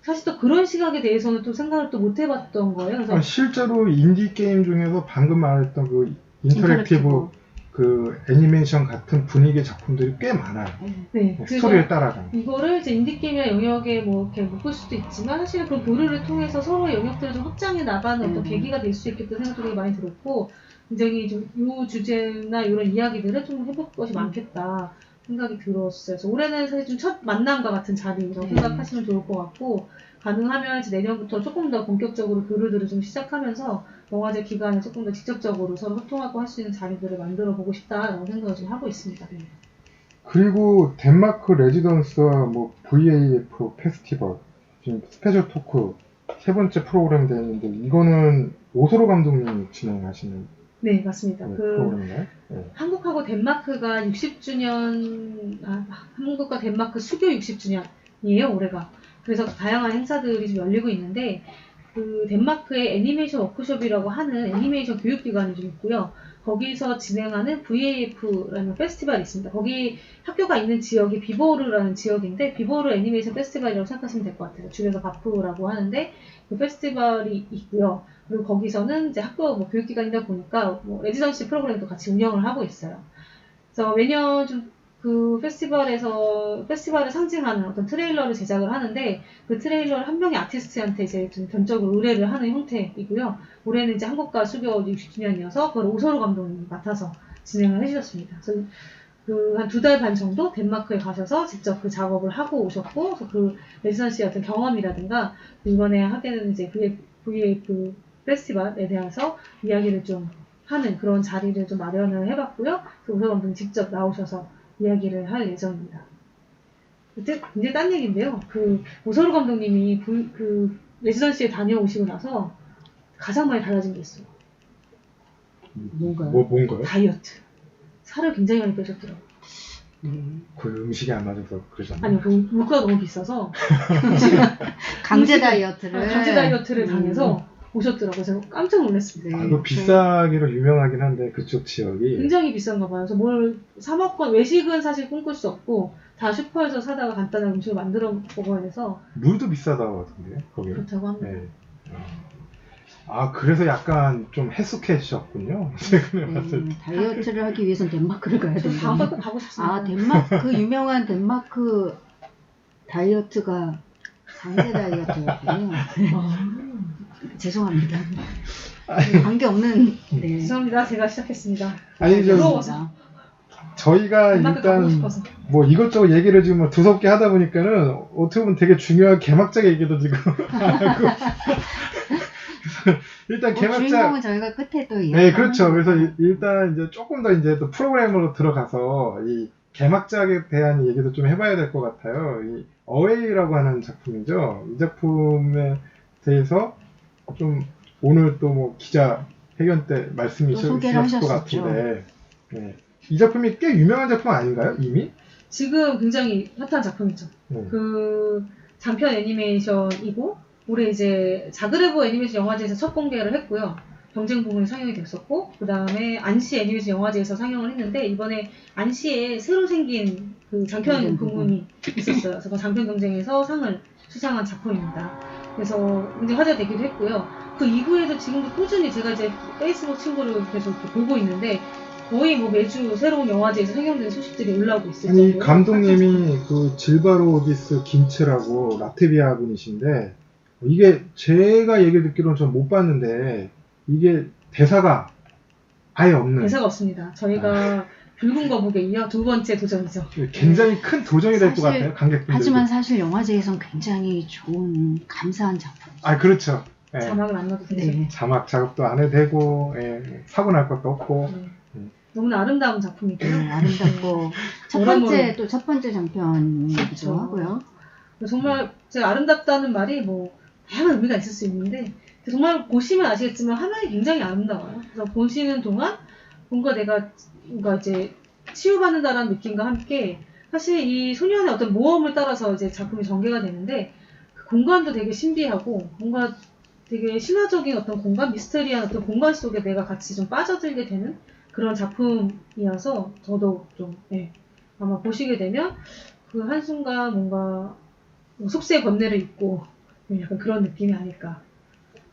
사실 또 그런 시각에 대해서는 또 생각을 또 못 해봤던 거예요. 그래서 실제로 인디 게임 중에서 방금 말했던 그 인터랙티브 그 애니메이션 같은 분위기의 작품들이 꽤 많아요. 네, 스토리에 따라서. 이거를 이제 인디게임이나 영역에 뭐 이렇게 묶을 수도 있지만 사실 그런 교류를 통해서 서로의 영역들을 좀 확장해 나가는 어떤 계기가 될 수 있겠다는 생각도 많이 들었고 굉장히 좀 이 주제나 이런 이야기들을 좀 해볼 것이 많겠다 생각이 들었어요. 그래서 올해는 사실 좀 첫 만남과 같은 자리라고 생각하시면 좋을 것 같고 가능하면 이제 내년부터 조금 더 본격적으로 교류들을 좀 시작하면서 영화제 기간에 조금 더 직접적으로 서로 소통하고 할 수 있는 자리들을 만들어 보고 싶다라는 생각을 좀 하고 있습니다. 그리고 덴마크 레지던스와 뭐 VAF 페스티벌 지금 스페셜 토크 세 번째 프로그램 되는데 이거는 오소로 감독님이 진행하시는 네, 맞습니다. 프로그램인가요? 네. 한국하고 덴마크가 60주년, 한국과 덴마크 수교 60주년이에요, 올해가. 그래서 다양한 행사들이 좀 열리고 있는데, 그 덴마크의 애니메이션 워크숍이라고 하는 애니메이션 교육기관이 좀 있고요. 거기서 진행하는 VAF라는 페스티벌이 있습니다. 거기 학교가 있는 지역이 비보르라는 지역인데, 비보르 애니메이션 페스티벌이라고 생각하시면 될 것 같아요. 줄여서 바프라고 하는데, 그 페스티벌이 있고요. 그리고 거기서는 이제 학교 뭐 교육기관이다 보니까 뭐 레지던시 프로그램도 같이 운영을 하고 있어요. 그래서 매년 좀 그 페스티벌을 상징하는 어떤 트레일러를 제작을 하는데 그 트레일러를 한 명의 아티스트한테 이제 좀 전적으로 의뢰를 하는 형태이고요. 올해는 이제 한국과 수교 60주년이어서 그걸 오소로 감독님이 맡아서 진행을 해주셨습니다. 그래서 그 한 2달 반 정도 덴마크에 가셔서 직접 그 작업을 하고 오셨고, 그래서 그 레지던시 같은 경험이라든가 이번에 하게 되는 이제 VAF 페스티벌에 대해서 이야기를 좀 하는 그런 자리를 좀 마련을 해봤고요. 오소로 감독님 직접 나오셔서 이야기를 할 예정입니다. 이제 딴 얘기인데요. 그 오소로 감독님이 그 레지던시에 다녀오시고 나서 가장 많이 달라진 게 있어요. 뭔가요? 뭔가요? 다이어트. 살을 굉장히 많이 빼셨더라고요. 그 음식이 안 맞아서 그러잖아요. 아니요, 그 물가가 너무 비싸서 강제 다이어트를 강제 다이어트를 당해서 오셨더라고요. 제가 깜짝 놀랐습니다. 네. 이거 비싸기로 유명하긴 한데 그쪽 지역이 굉장히 비싼가 봐요. 그래서 뭘 사 먹건 외식은 사실 꿈꿀 수 없고 다 슈퍼에서 사다가 간단한 음식을 만들어 먹어야 돼서 물도 비싸다고 하던데 거기는. 그렇다고 합니다. 네. 아 그래서 약간 좀 해숙해지셨군요. 최근에 봤을 때. 다이어트를 하기 위해서는 덴마크를 가야 저 된다. 다음 달 꼭 가고 싶습니다. 아 덴마크 유명한 덴마크 다이어트가 강제 다이어트였군요. 죄송합니다. 관계 없는. 네. 죄송합니다. 제가 시작했습니다. 아니 저 부러워서. 저희가 덴마크 가고 일단 싶어서. 뭐 이것저것 얘기를 지금 두섭게 하다 보니까는 어떻게 보면 되게 중요한 개막작 얘기도 지금 하고 일단 개막작 주인공은 저희가 끝에 또 네 그렇죠. 그래서 일단 이제 조금 더 이제 또 프로그램으로 들어가서 이 개막작에 대한 얘기도 좀 해봐야 될 것 같아요. 이 어웨이라고 하는 작품이죠. 이 작품에 대해서 좀 오늘 또 뭐 기자 회견 때 말씀이 있었을 것 같은데 네. 이 작품이 꽤 유명한 작품 아닌가요? 이미? 지금 굉장히 핫한 작품이죠. 그 장편 애니메이션이고 올해 이제 자그레브 애니메이션 영화제에서 첫 공개를 했고요. 경쟁 부분이 상영이 됐었고 그 다음에 안시 애니메이션 영화제에서 상영을 했는데 이번에 안시에 새로 생긴 그 장편 부분이 있었어요. 그래서 그 장편 경쟁에서 상을 수상한 작품입니다. 그래서 굉장히 화제가 되기도 했고요. 그 이후에도 지금도 꾸준히 제가 이제 페이스북 친구를 계속 보고 있는데 거의 뭐 매주 새로운 영화제에서 상영되는 소식들이 올라오고 있을 정도로. 아니 감독님이 그 질바로디스 김츠라고 라트비아 분이신데 이게 제가 얘기 듣기로는 전 못 봤는데 이게 대사가 아예 없는. 대사가 없습니다. 저희가 붉은 거북에 이어 두 번째 도전이죠. 굉장히 큰 도전이 될 것 같아요. 관객분들. 하지만 사실 영화제에선 굉장히 좋은 감사한 작품. 아 그렇죠. 예. 자막을 안 넣어도 되죠. 네. 자막 작업도 안 해도 되고 사고 날 것도 없고. 너무나 아름다운 작품이고요. 네, 아름답고 첫 번째 장편이기도 하고요. 정말 제가 아름답다는 말이 뭐 다양한 의미가 있을 수 있는데 정말 보시면 아시겠지만 화면이 굉장히 아름다워요. 그래서 보시는 동안 뭔가 뭔가 이제 치유받는다라는 느낌과 함께 사실 이 소년의 어떤 모험을 따라서 이제 작품이 전개가 되는데 그 공간도 되게 신비하고 뭔가 되게 신화적인 어떤 공간, 미스터리한 어떤 공간 속에 내가 같이 좀 빠져들게 되는 그런 작품이어서 더더욱 좀 아마 보시게 되면 그 한순간 뭔가 속세의 번뇌를 잊고 약간 그런 느낌이 아닐까.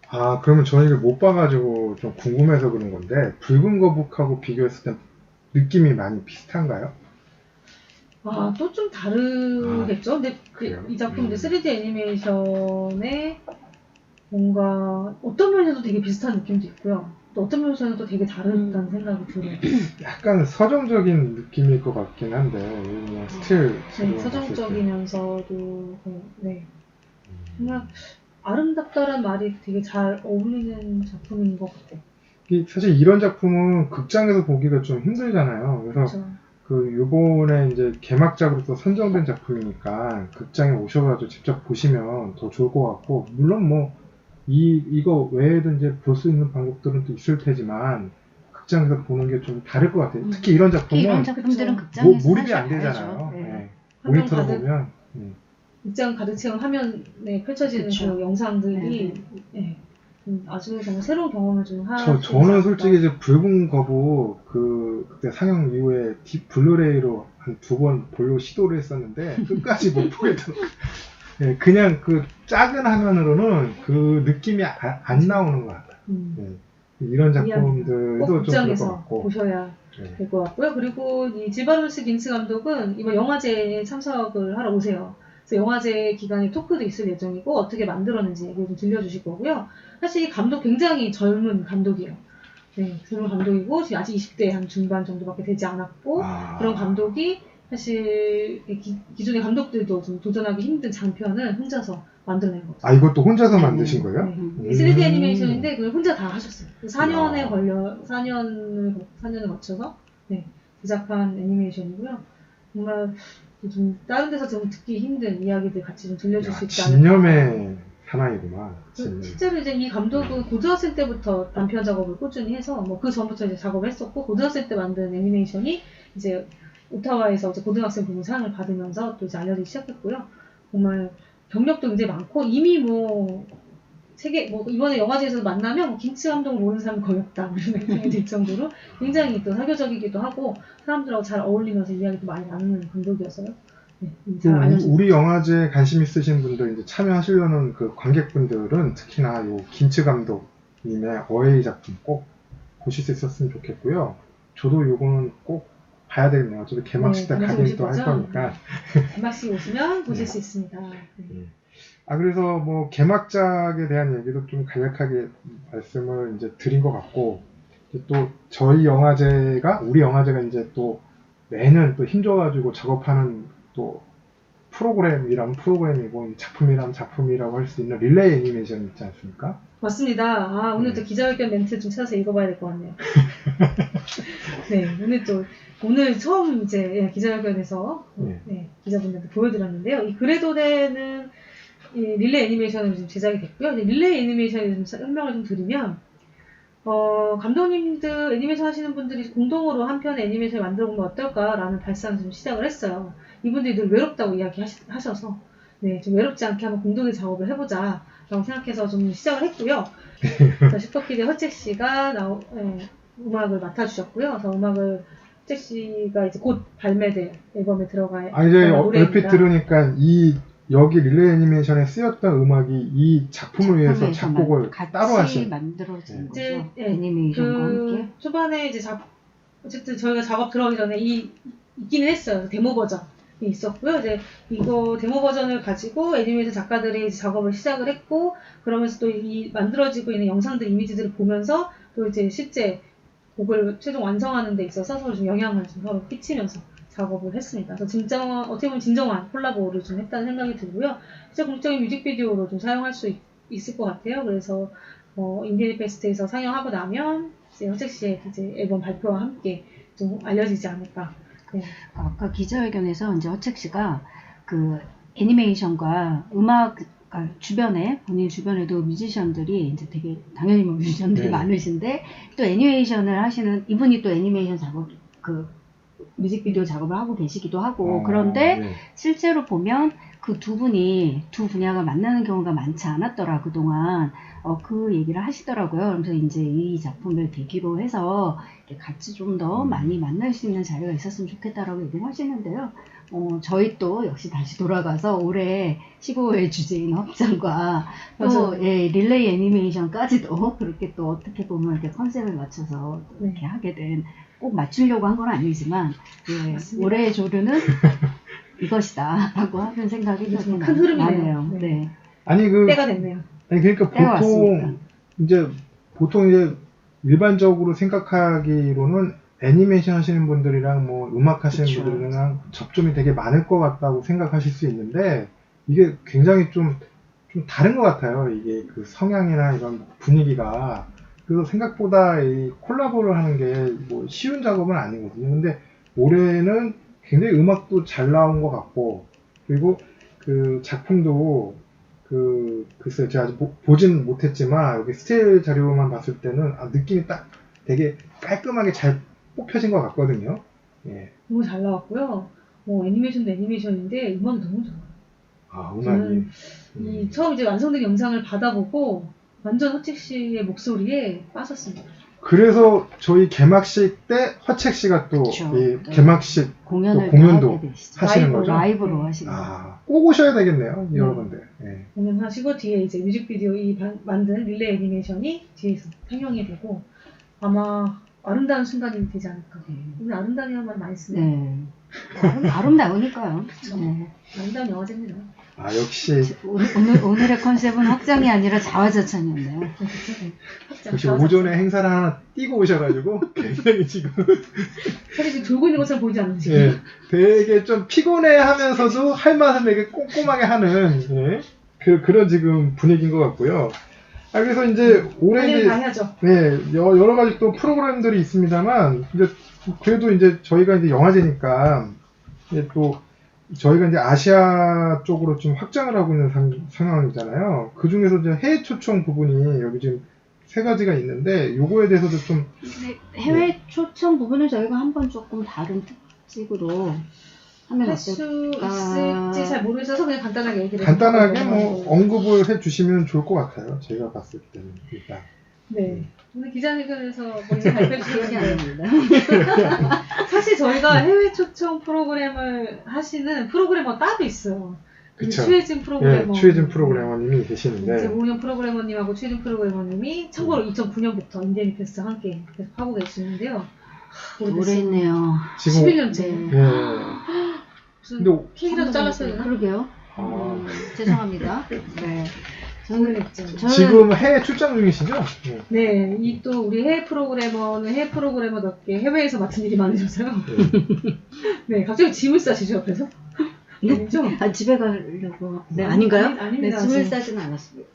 아, 그러면 저는 이걸 못 봐가지고 좀 궁금해서 그런 건데, 붉은 거북하고 비교했을 때 느낌이 많이 비슷한가요? 아, 또 좀 다르겠죠? 근데 그래요? 이 작품 이제 3D 애니메이션에 뭔가 어떤 면에서도 되게 비슷한 느낌도 있고요. 또 어떤 면에서는 또 되게 다르다는 생각이 들어요. 약간 서정적인 느낌일 것 같긴 한데, 그냥 스틸. 네, 서정적이면서도 네. 정말 아름답다란 말이 되게 잘 어울리는 작품인 것 같아요. 사실 이런 작품은 극장에서 보기가 좀 힘들잖아요. 그래서 그렇죠. 그 요번에 이제 개막작으로 또 선정된 작품이니까 극장에 오셔가지고 직접 보시면 더 좋을 것 같고, 물론 뭐 이거 외에도 이제 볼 수 있는 방법들은 또 있을 테지만 극장에서 보는 게 좀 다를 것 같아요. 특히 이런 작품은 이런 작품들은 극장에서 몰입이 사실 안 되잖아요. 봐야죠. 네. 모니터로 가득- 보면 입장 가득 채운 화면에 펼쳐지는 그쵸. 그 영상들이 아주 정말 새로운 경험을 좀 저는 솔직히 이제 붉은 거북 그때 상영 이후에 블루레이로 한 2번 보려고 시도를 했었는데 끝까지 못 보겠더라고요. 그냥 그 작은 화면으로는 그 느낌이 안 나오는 것 같아요. 이런 작품들도 꼭 좀 그럴 것 극장에서 같고. 보셔야 될 것 같고요. 그리고 이 지바루스 긴츠 감독은 이번 영화제에 참석을 하러 오세요. 그래서 영화제 기간에 토크도 있을 예정이고 어떻게 만들었는지 얘기를 좀 들려주실 거고요. 사실 이 감독 굉장히 젊은 감독이에요. 네, 젊은 감독이고 지금 아직 20대 한 중반 정도밖에 되지 않았고 그런 감독이 사실 기존의 감독들도 좀 도전하기 힘든 장편을 혼자서 만들어낸 거죠. 아, 이것도 혼자서 만드신 거예요? 네. 3D 애니메이션인데 그걸 혼자 다 하셨어요. 4년을 거쳐서 제작한 애니메이션이고요. 정말 좀 다른 데서 좀 듣기 힘든 이야기들 같이 좀 들려줄 수 있지 않을까. 진념의 사나이구만. 실제로 이제 이 감독은 고등학생 때부터 단편 작업을 꾸준히 해서 뭐 그 전부터 이제 작업을 했었고 고등학생 때 만든 애니메이션이 이제 오타와에서 이제 고등학생 부문 상을 받으면서 또 이제 알려지기 시작했고요. 정말 경력도 굉장히 많고 이미 뭐 세계 뭐 이번에 영화제에서 만나면 김치 감독을 모르는 사람이 거의 없다 이런 느낌이 들 정도로 굉장히 또 사교적이기도 하고 사람들하고 잘 어울리면서 이야기도 많이 나누는 감독이어서요. 잘 알려주고 우리 영화제에 관심 있으신 분들 이제 참여하시려는 그 관객분들은 특히나 요 김치 감독님의 어웨이 작품 꼭 보실 수 있었으면 좋겠고요. 저도 요거는 꼭 봐야 되겠네요. 어차피 개막식 때 가긴 또 할 거니까. 개막식 오시면 보실 수 있습니다. 그래서 뭐 개막작에 대한 얘기도 좀 간략하게 말씀을 이제 드린 것 같고, 또 저희 영화제가 우리 영화제가 이제 또 매년 또 힘줘가지고 작업하는 또 프로그램이라면 프로그램이고 작품이라면 작품이라고 할 수 있는 릴레이 애니메이션 있지 않습니까? 맞습니다. 오늘 또 기자회견 멘트 좀 찾아서 읽어봐야 될 것 같네요. 네, 오늘 처음 이제 기자회견에서 기자분들한테 보여드렸는데요. 이 그레도데는 이 릴레이 애니메이션으로 좀 제작이 됐고요. 릴레이 애니메이션에 좀 설명을 좀 드리면, 감독님들 애니메이션 하시는 분들이 공동으로 한 편의 애니메이션을 만들어 보면 어떨까라는 발상을 좀 시작을 했어요. 이분들이 늘 외롭다고 이야기하셔서, 좀 외롭지 않게 한번 공동의 작업을 해보자라고 생각해서 좀 시작을 했고요. 슈퍼키드의 허책 씨가 음악을 맡아주셨고요. 그래서 음악을 허책 씨가 이제 곧 발매될 앨범에 들어갈 이제 노래입니다. 얼핏 들으니까 여기 릴레이 애니메이션에 쓰였던 음악이 이 작품을 위해서 작곡을 따로 하신 만들어진 거죠. 이제 애니메이션과 함께. 초반에 이제 어쨌든 저희가 작업 들어가기 전에 있기는 했어요. 데모 버전이 있었고요. 이제 이거 데모 버전을 가지고 애니메이션 작가들이 이제 작업을 시작을 했고, 그러면서 또 이 만들어지고 있는 영상들, 이미지들을 보면서 또 이제 실제 곡을 최종 완성하는 데 있어서 서로 좀 영향을 좀 서로 끼치면서 작업을 했습니다. 그래서 어떻게 보면 진정한 콜라보를 좀 했다는 생각이 들고요. 진짜 공적인 뮤직비디오로 좀 사용할 수 있을 것 같아요. 그래서 인디애니 페스트에서 상영하고 나면 이제 허책 씨의 이제 앨범 발표와 함께 좀 알려지지 않을까. 아까 기자회견에서 이제 허책 씨가 그 애니메이션과 음악 주변에 본인 주변에도 뮤지션들이 이제 되게 당연히 뭐 뮤지션들이 네. 많으신데 또 애니메이션을 하시는 이분이 또 애니메이션 작업 그 뮤직비디오 작업을 하고 계시기도 하고 그런데 네. 실제로 보면 그 두 분이 두 분야가 만나는 경우가 많지 않았더라 그동안 그 얘기를 하시더라고요. 그래서 이제 이 작품을 계기로 해서 이렇게 같이 좀 더 많이 만날 수 있는 자리가 있었으면 좋겠다라고 얘기를 하시는데요. 저희 또 역시 다시 돌아가서 올해 15회 주제인 확장과 또 맞아요. 예, 릴레이 애니메이션까지도 그렇게 또 어떻게 보면 이렇게 컨셉을 맞춰서 또 이렇게 하게 된 꼭 맞추려고 한 건 아니지만 예, 맞습니다. 올해의 조류는 이것이다 라고 하는 생각이 요즘 좀 큰 흐름이네요. 나네요. 네. 네. 아니 때가 됐네요. 그러니까 때가 왔습니다. 보통 이제 일반적으로 생각하기로는 애니메이션 하시는 분들이랑 뭐 음악 하시는 그쵸. 분들이랑 접점이 되게 많을 것 같다고 생각하실 수 있는데 이게 굉장히 좀 다른 것 같아요. 이게 그 성향이나 이런 분위기가. 그래서 생각보다 이 콜라보를 하는 게 뭐 쉬운 작업은 아니거든요. 근데 올해는 굉장히 음악도 잘 나온 것 같고 그리고 그 작품도 글쎄요, 제가 아직 보진 못했지만, 여기 스틸 자료만 봤을 때는, 느낌이 딱 되게 깔끔하게 잘 뽑혀진 것 같거든요. 예. 너무 잘 나왔고요. 애니메이션도 애니메이션인데 음악이 너무 좋아요. 음악이. 저는 처음 이제 완성된 영상을 받아보고 완전 허책 씨의 목소리에 빠졌습니다. 그래서 저희 개막식 때 허책 씨가 또 그쵸. 이 개막식 공연을 또 공연도 하게 되시죠. 하시는 거죠? 라이브로 네. 하시는 거죠. 꼭 오셔야 되겠네요, 여러분들. 예. 공연하시고 뒤에 이제 뮤직비디오 만든 릴레이 애니메이션이 뒤에서 상영이 되고 아마 아름다운 순간이 되지 않을까. 네. 오늘 아름다운 말 많이 쓰네요. 네. 아름다우니까요. 네. 아름다운 영화제입니다. 역시, 오늘의 컨셉은 확장이 아니라 자화자찬이었네요. 역시 오전에 행사를 하나 띄고 오셔가지고, 굉장히 지금, 사실 지금 졸고 있는 것처럼 보이지 않는지. 예, 되게 좀 피곤해 하면서도 할 말을 되게 꼼꼼하게 하는, 예, 그런 지금 분위기인 것 같고요. 그래서 이제 올해 빨리 이제, 다 해야죠. 네, 여러 가지 또 프로그램들이 있습니다만, 이제 그래도 이제 저희가 이제 영화제니까, 이제 또 저희가 이제 아시아 쪽으로 좀 확장을 하고 있는 상황이잖아요. 그 중에서 이제 해외 초청 부분이 여기 지금 3가지가 있는데, 요거에 대해서도 좀, 해외 초청 부분은 저희가 한번 조금 다른 특집으로 하면 할 수 어떨까? 있을지 잘 모르셔서 그냥 간단하게 얘기를 간단하게 해보려고. 언급을 해 주시면 좋을 것 같아요. 제가 봤을 때는 일단. 네. 오늘 기자회견에서 먼저 발표해 기억이 안 주셨는데 납니다. 사실 저희가 해외 초청 프로그램을 하시는 프로그래머 따로 있어요. 그쵸. 최혜진 프로그래머. 최혜진 프로그래머님이 이제 계시는데, 오은영 프로그래머님하고 최혜진 프로그래머님이 참고로 2009년부터 인디애니 페스트 함께 계속 하고 계시는데요. 오래 했네요. 지금, 11년째. 네. 예. 무슨 근데 케이크라도 잘랐어야 되나? 그러게요. 죄송합니다. 네. 저는 지금 해외 출장 중이시죠? 예. 네, 이 또 우리 해외 프로그래머답게 해외에서 맡은 일이 많으셔서요. 네, 갑자기 짐을 싸시죠, 옆에서? 아니죠? 집에 가려고. 네, 아니, 아닌가요? 아닙니다. 네, 짐을 지금. 싸지는 않았습니다.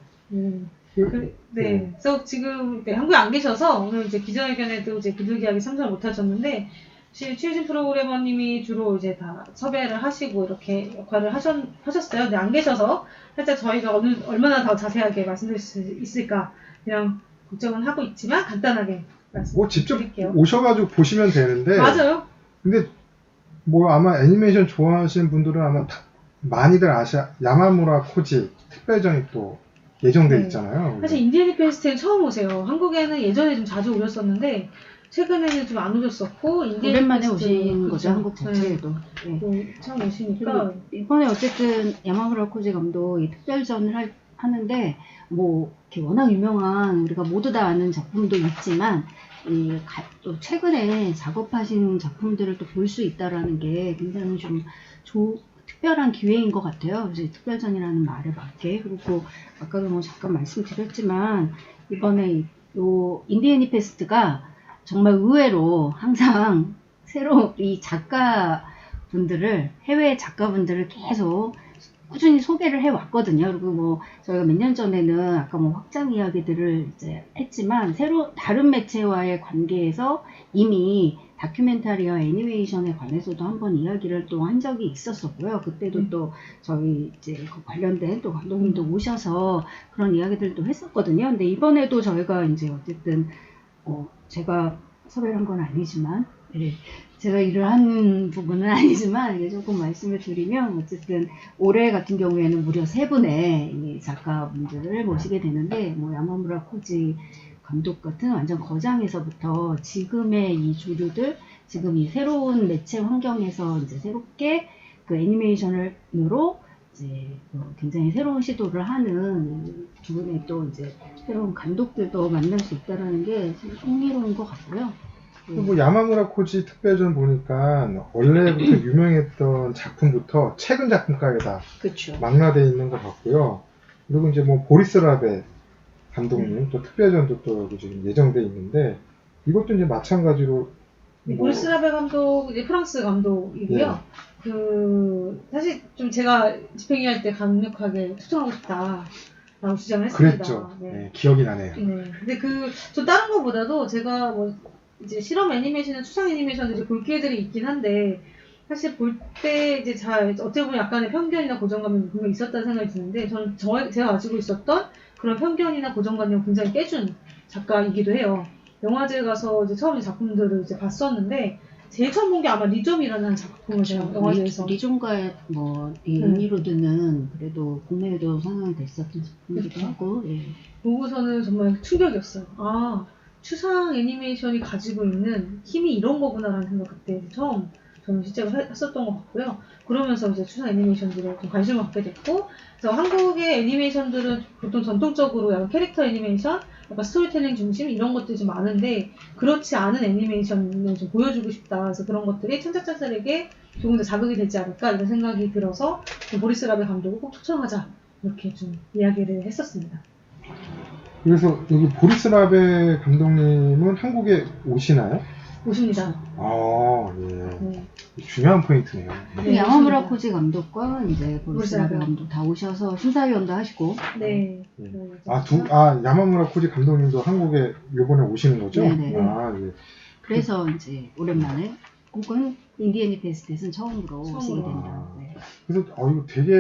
그래서 지금 한국에 안 계셔서 오늘 이제 기자회견에도 이제 비둘기하게 참석을 못 하셨는데, 최혜진 프로그래머님이 주로 이제 다 섭외를 하시고 이렇게 역할을 하셨어요. 근데 안 계셔서 살짝 저희가 얼마나 더 자세하게 말씀드릴 수 있을까 그냥 걱정은 하고 있지만 간단하게 뭐 직접 말씀드릴게요. 오셔가지고 보시면 되는데, 맞아요. 근데 뭐 아마 애니메이션 좋아하시는 분들은 아마 많이들 야마무라 코지 특별전이 또 예정돼 네. 있잖아요. 사실 인디애니 페스트는 처음 오세요. 한국에는 예전에 좀 자주 오셨었는데 최근에는 좀 안 오셨었고 인디애니 오랜만에 페스트, 오신 거죠, 그렇죠. 한국 자체에도. 네. 또 처음 오시니까 그리고 이번에 어쨌든 야마무라 코지 감독이 특별전을 하는데 뭐 이렇게 워낙 유명한 우리가 모두 다 아는 작품도 있지만 또 최근에 작업하신 작품들을 또 볼 수 있다라는 게 굉장히 좀 특별한 기회인 것 같아요. 그래서 특별전이라는 말에 맞게. 그리고 아까도 뭐 잠깐 말씀드렸지만 이번에 요 인디애니 페스트가 정말 의외로 항상 새로 이 작가분들을 해외 작가분들을 계속 꾸준히 소개를 해왔거든요. 그리고 뭐 저희가 몇 년 전에는 아까 뭐 확장 이야기들을 이제 했지만 새로 다른 매체와의 관계에서 이미 다큐멘터리와 애니메이션에 관해서도 한번 이야기를 또 한 적이 있었었고요. 그때도 또 저희 이제 그 관련된 또 감독님도 오셔서 그런 이야기들도 했었거든요. 근데 이번에도 저희가 이제 어쨌든 제가 섭외를 한 건 아니지만 예, 제가 일을 하는 부분은 아니지만 이게 조금 말씀을 드리면 어쨌든 올해 같은 경우에는 무려 3분의 이 작가분들을 모시게 되는데 뭐 야마무라 코지 감독 같은 완전 거장에서부터 지금의 이 주류들 지금 이 새로운 매체 환경에서 이제 새롭게 그 애니메이션으로 이제 굉장히 새로운 시도를 하는 두 분의 또 이제 새로운 감독들도 만날 수 있다는 게 참 흥미로운 것 같고요. 뭐 야마무라 코지 특별전 보니까 원래부터 유명했던 작품부터 최근 작품까지 다 그렇죠. 망라되어 있는 것 같고요. 그리고 이제 뭐 보리스 라베 감독님 또 특별전도 또 여기 지금 예정돼 있는데 이것도 이제 마찬가지로 보리스 라베 감독, 이제 프랑스 감독이고요. 네. 사실 좀 제가 집행위할 때 강력하게 추천하고 싶다라고 주장을 했습니다. 그랬죠. 네. 네, 기억이 나네요. 네. 근데 저 다른 거보다도 제가 뭐 이제 실험 애니메이션이나 추상 애니메이션들이 볼 기회들이 있긴 한데 사실 볼 때 이제 어떻게 보면 약간의 편견이나 고정감이 분명히 있었다는 생각이 드는데 저는 제가 가지고 있었던 그런 편견이나 고정관념을 굉장히 깨준 작가이기도 해요. 영화제에 가서 이제 처음 작품들을 이제 봤었는데 제일 처음 본 게 아마 리좀이라는 작품을 제가 영화제에서 리좀과 뭐 애니로드는 그래도 국내에도 상영이 됐었던 작품이기도 그렇죠. 하고 예. 보고서는 정말 충격이었어요. 아, 추상 애니메이션이 가지고 있는 힘이 이런 거구나라는 생각 그때 처음 저는 실제로 했었던 것 같고요. 그러면서 이제 추상 애니메이션들에 좀 관심을 갖게 됐고, 그래서 한국의 애니메이션들은 보통 전통적으로 약간 캐릭터 애니메이션, 약간 스토리텔링 중심 이런 것들이 좀 많은데 그렇지 않은 애니메이션을 좀 보여주고 싶다. 그래서 그런 것들이 창작자들에게 조금 더 자극이 되지 않을까 이런 생각이 들어서 보리스 라베 감독을 꼭 초청하자 이렇게 좀 이야기를 했었습니다. 그래서 여기 보리스 라베 감독님은 한국에 오시나요? 오십니다. 아, 예. 네. 중요한 포인트네요. 네, 야마무라 맞습니다. 코지 감독과 이제 보리스 라베 감독 다 오셔서 심사위원도 하시고 네. 예. 네. 야마무라 코지 감독님도 한국에 이번에 오시는 거죠? 네네. 아, 예. 그래서 이제 오랜만에 혹은 인디애니 페스트에서는 처음으로 오시게 됩니다. 네. 그래서 이거 되게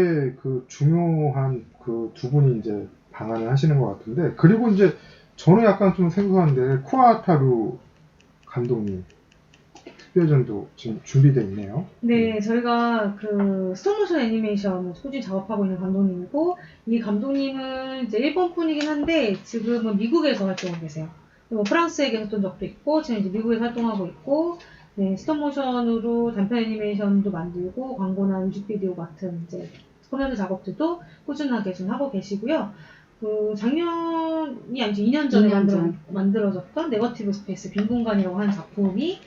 그 중요한 그 두 분이 이제 방한을 하시는 것 같은데 그리고 이제 저는 약간 좀 생소한데 쿠아타루 감독님 특별전도 지금 준비되어 있네요. 네, 저희가 그 스톱모션 애니메이션을 꾸준히 작업하고 있는 감독님이고 이 감독님은 이제 일본 분이긴 한데 지금은 미국에서 활동하고 계세요. 그리고 프랑스에 계셨던 적도 있고 지금 이제 미국에서 활동하고 있고 네, 스톱모션으로 단편 애니메이션도 만들고 광고나 뮤직비디오 같은 이제 컴퓨터 작업들도 꾸준하게 좀 하고 계시고요. 그 작년이 아니죠 2년 전에 2년 전. 만들어졌던 네거티브 스페이스 빈 공간이라고 하는 작품이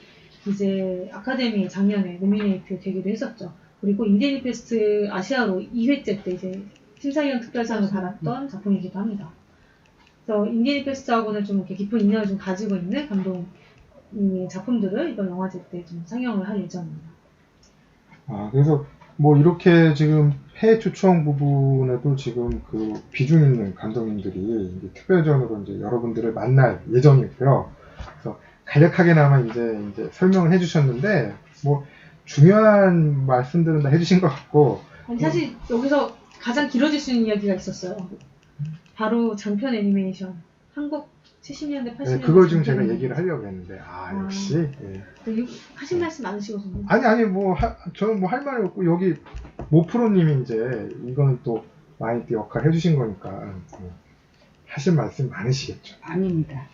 이제 아카데미에 작년에 노미네이트 되기도 했었죠. 그리고 인디애니 페스트 아시아로 2회째 때 이제 심사위원 특별상을 받았던 작품이기도 합니다. 그래서 인디애니 페스트하고는 좀 이렇게 깊은 인연을 좀 가지고 있는 감독님의 작품들을 이번 영화제 때 좀 상영을 할 예정입니다. 아, 그래서 뭐 이렇게 지금 해외 초청 부분에도 지금 그 비중 있는 감독님들이 이제 특별전으로 이제 여러분들을 만날 예정이고요. 그래서 간략하게나마 이제 설명을 해주셨는데 뭐 중요한 말씀들은 다 해주신 것 같고. 아니, 사실 여기서 가장 길어질 수 있는 이야기가 있었어요. 바로 장편 애니메이션 한국 70년대 80년대 네, 그걸 지금 제가 얘기를 하려고 했는데 역시 예. 하신 말씀 많으시거든요. 아니 뭐 저는 뭐 할 말이 없고 여기 모프로님이 이제 이거는 또 많이 또 역할 해주신 거니까 하실 말씀 많으시겠죠. 아닙니다.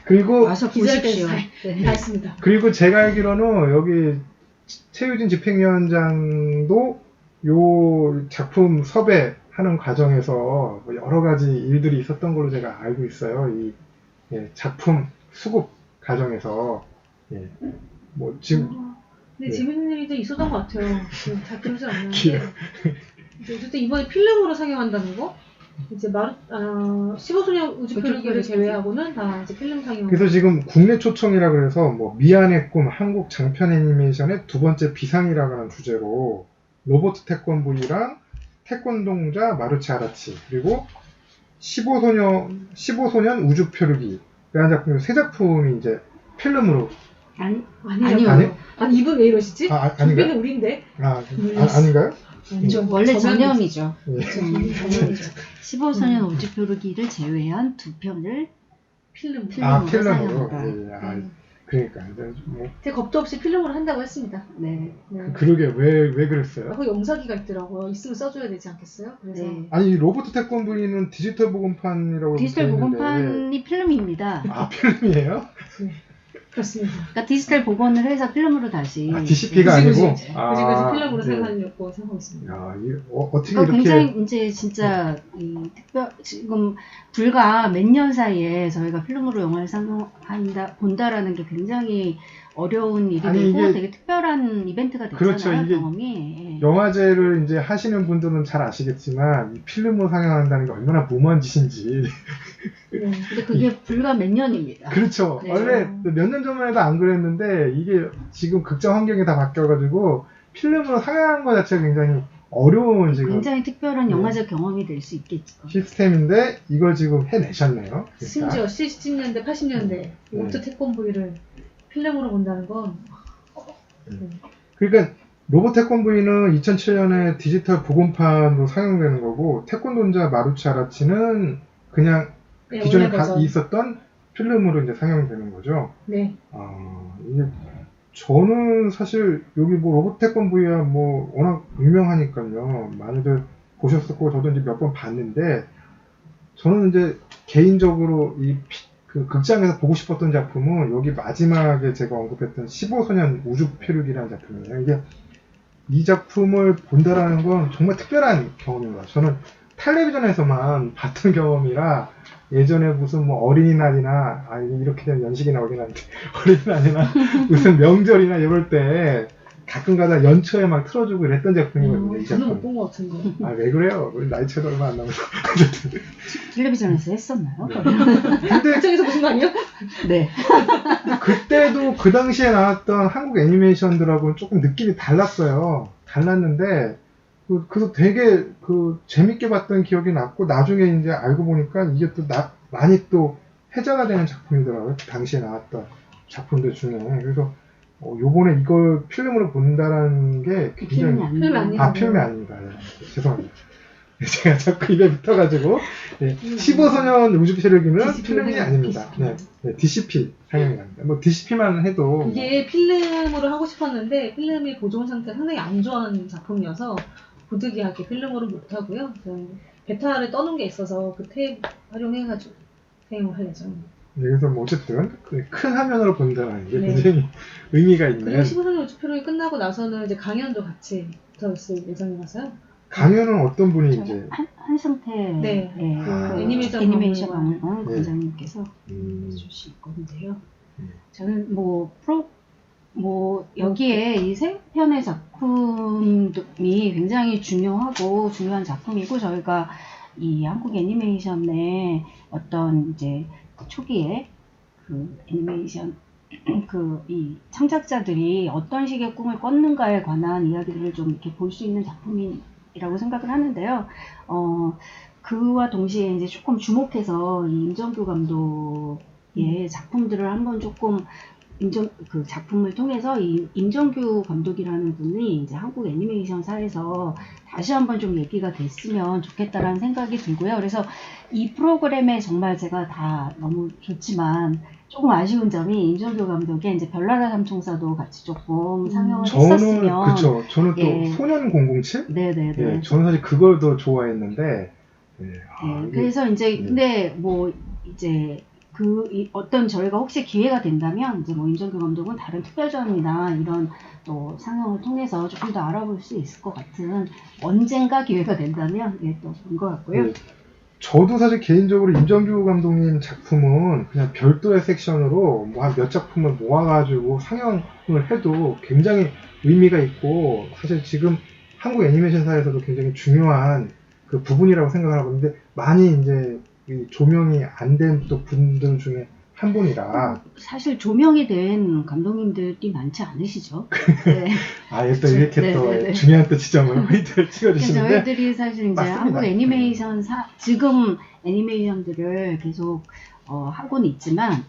그리고 와서 보십시오. 네, 맞습니다. 그리고 제가 알기로는 여기 최유진 집행위원장도 요 작품 섭외하는 과정에서 여러 가지 일들이 있었던 걸로 제가 알고 있어요. 이 작품 수급 과정에서 뭐 지금 네, 재밌는 일이 좀 있었던 것 같아요. 잘 기억이 안 나는데 어쨌든 이번에 필름으로 상영한다는 거 이제 15소년 우주표류기를 제외하고는 다 이제 필름 상영. 그래서 지금 국내 초청이라 그래서 뭐 미안의 꿈 한국 장편 애니메이션의 두 번째 비상이라고 하는 주제로 로버트 태권브이랑 태권동자 마루치 아라치 그리고 15소년 우주 표류기라는 작품 세 작품이 이제 필름으로 아니요. 아니요? 아니 이분 왜 이러시지? 아닌가요? 준비는 우리인데. 아닌가요? 원래 전염이죠. 예. 전염이죠. 15소년 우주표류기를 제외한 두 편을 필름. 아, 필름으로 필름으로. 사용한다. 예. 그러니까 이제 뭐 되게 겁도 없이 필름으로 한다고 했습니다. 네. 네. 그러게 왜 그랬어요? 그 영사기가 있더라고요. 있으면 써줘야 되지 않겠어요? 그래서 네. 아니 로버트 태권브이는 디지털 복음판이라고 디지털 돼 있는데. 복원판이 필름입니다. 아 필름이에요? 그렇습니다. 그러니까 디지털 복원을 해서 필름으로 다시. DCP가 아니고. 그지 아, 필름으로 네. 생각하려고 생각하고 있습니다. 야, 어떻게 그러니까 이렇게 굉장히 이제 진짜 이 지금 불과 몇 년 사이에 저희가 필름으로 영화를 본다라는 게 굉장히 어려운 일이 아니, 되고 이게- 되게 특별한 이벤트가 됐잖아요. 그렇죠. 이게 경험이. 예. 영화제를 이제 하시는 분들은 잘 아시겠지만 이 필름으로 상영한다는 게 얼마나 무모한 짓인지. 네. 근데 그게 불과 몇 년입니다. 그렇죠. 네. 원래 몇 년 전만 해도 안 그랬는데 이게 지금 극장 환경이 다 바뀌어가지고 필름으로 상영하는 것 자체가 굉장히 어려운 지금 굉장히 특별한 네. 영화적 경험이 될 수 있겠죠. 시스템인데 이걸 지금 해내셨네요. 그러니까. 심지어 70년대, 80년대 오트 태권브이를 필름으로 본다는 건 그러니까 로봇 태권브이는 2007년에 디지털 복음판으로 상영되는 거고 태권도자 마루치 아라치는 그냥 네, 기존에 원래 버전. 있었던 필름으로 이제 상영되는 거죠. 네. 이게 저는 사실 여기 뭐 로봇 태권브이야 뭐 워낙 유명하니까요. 많이들 보셨었고 저도 이제 몇 번 봤는데 저는 이제 개인적으로 그 극장에서 보고 싶었던 작품은 여기 마지막에 제가 언급했던 15소년 우주 표류기라는 작품이에요. 이게 이 작품을 본다라는 건 정말 특별한 경험입니다. 저는 텔레비전에서만 봤던 경험이라 예전에 무슨 뭐 어린이날이나 이렇게 되면 연식이 나오긴 한데 어린이날이나 무슨 명절이나 이럴 때 가끔가다 연초에 막 틀어주고 이랬던 작품이거든요. 이 저는 못 작품. 본 것 같은데. 왜 그래요? 우리 나이 차도 얼마 안 남아서. 텔레비전에서 했었나요? 근데 극장에서 보신 거 아니에요? 네. 그때도 그 당시에 나왔던 한국 애니메이션들하고는 조금 느낌이 달랐어요. 달랐는데 그래서 되게 재밌게 봤던 기억이 났고 나중에 이제 알고 보니까 이게 또 많이 또 회자가 되는 작품이더라고요. 그 당시에 나왔던 작품들 중에. 그래서 요번에 이걸 필름으로 본다라는 게 굉장히 필름이 아닙니다. 필름이 아니에요. 필름이 아닙니다. 네, 죄송합니다. 제가 자꾸 입에 붙어가지고 15소년 우주 표류기는 DCP 필름이 아닙니다. 네, DCP 상영이랍니다. 뭐 DCP만 해도 이게 필름으로 하고 싶었는데 필름이 보존 상태가 상당히 안 좋아하는 작품이어서 부득이하게 필름으로 못 하고요. 베타를 떠놓은 게 있어서 그 탭 활용해가지고 사용을 할 예정입니다. 네, 그래서 뭐 어쨌든 큰 화면으로 본다는 게 네. 굉장히 의미가 그리고 있는 15소년 우주표류기 끝나고 나서는 이제 강연도 같이 붙어있을 예정이라서요. 강연은 어떤 분이 이제 한승태 네. 아. 애니메이션 박물관. 박물관 네. 관장님께서 음, 해주실 건데요. 음. 저는 여기에 이 세 편의 작품이 굉장히 중요한 작품이고 저희가 이 한국 애니메이션의 어떤 이제 초기에 그 애니메이션 이 창작자들이 어떤 식의 꿈을 꿨는가에 관한 이야기들을 좀 이렇게 볼 수 있는 작품이라고 생각을 하는데요. 그와 동시에 이제 조금 주목해서 이 임정규 감독의 작품들을 한번 조금 그 작품을 통해서 이 임정규 감독이라는 분이 이제 한국 애니메이션사에서 다시 한번 좀 얘기가 됐으면 좋겠다라는 생각이 들고요. 그래서 이 프로그램에 정말 제가 다 너무 좋지만 조금 아쉬운 점이 임정규 감독의 이제 별나라 삼총사도 같이 조금 상영을 했었으면. 그쵸. 저는 또 예. 소년 007? 네네네. 예, 저는 사실 그걸 더 좋아했는데. 예, 이게- 그래서 이제 네. 근데 뭐 이제 어떤 저희가 혹시 기회가 된다면 이제 뭐 임정규 감독은 다른 특별전이나 이런 또 상영을 통해서 조금 더 알아볼 수 있을 것 같은 언젠가 기회가 된다면 또 본 것 같고요. 예, 저도 사실 개인적으로 임정규 감독님 작품은 그냥 별도의 섹션으로 뭐 한 몇 작품을 모아가지고 상영을 해도 굉장히 의미가 있고 사실 지금 한국 애니메이션사에서도 굉장히 중요한 그 부분이라고 생각을 하고 있는데 많이 이제 이 조명이 안 된 또 분들 중에 한 분이라 사실 조명이 된 감독님들이 많지 않으시죠? 네. 아예 또 이렇게 네, 또 네, 네. 중요한 또 지점을 포인트를 찍어주시는데 저희들이 사실 이제 맞습니다. 한국 애니메이션 지금 애니메이션들을 계속 하고는 있지만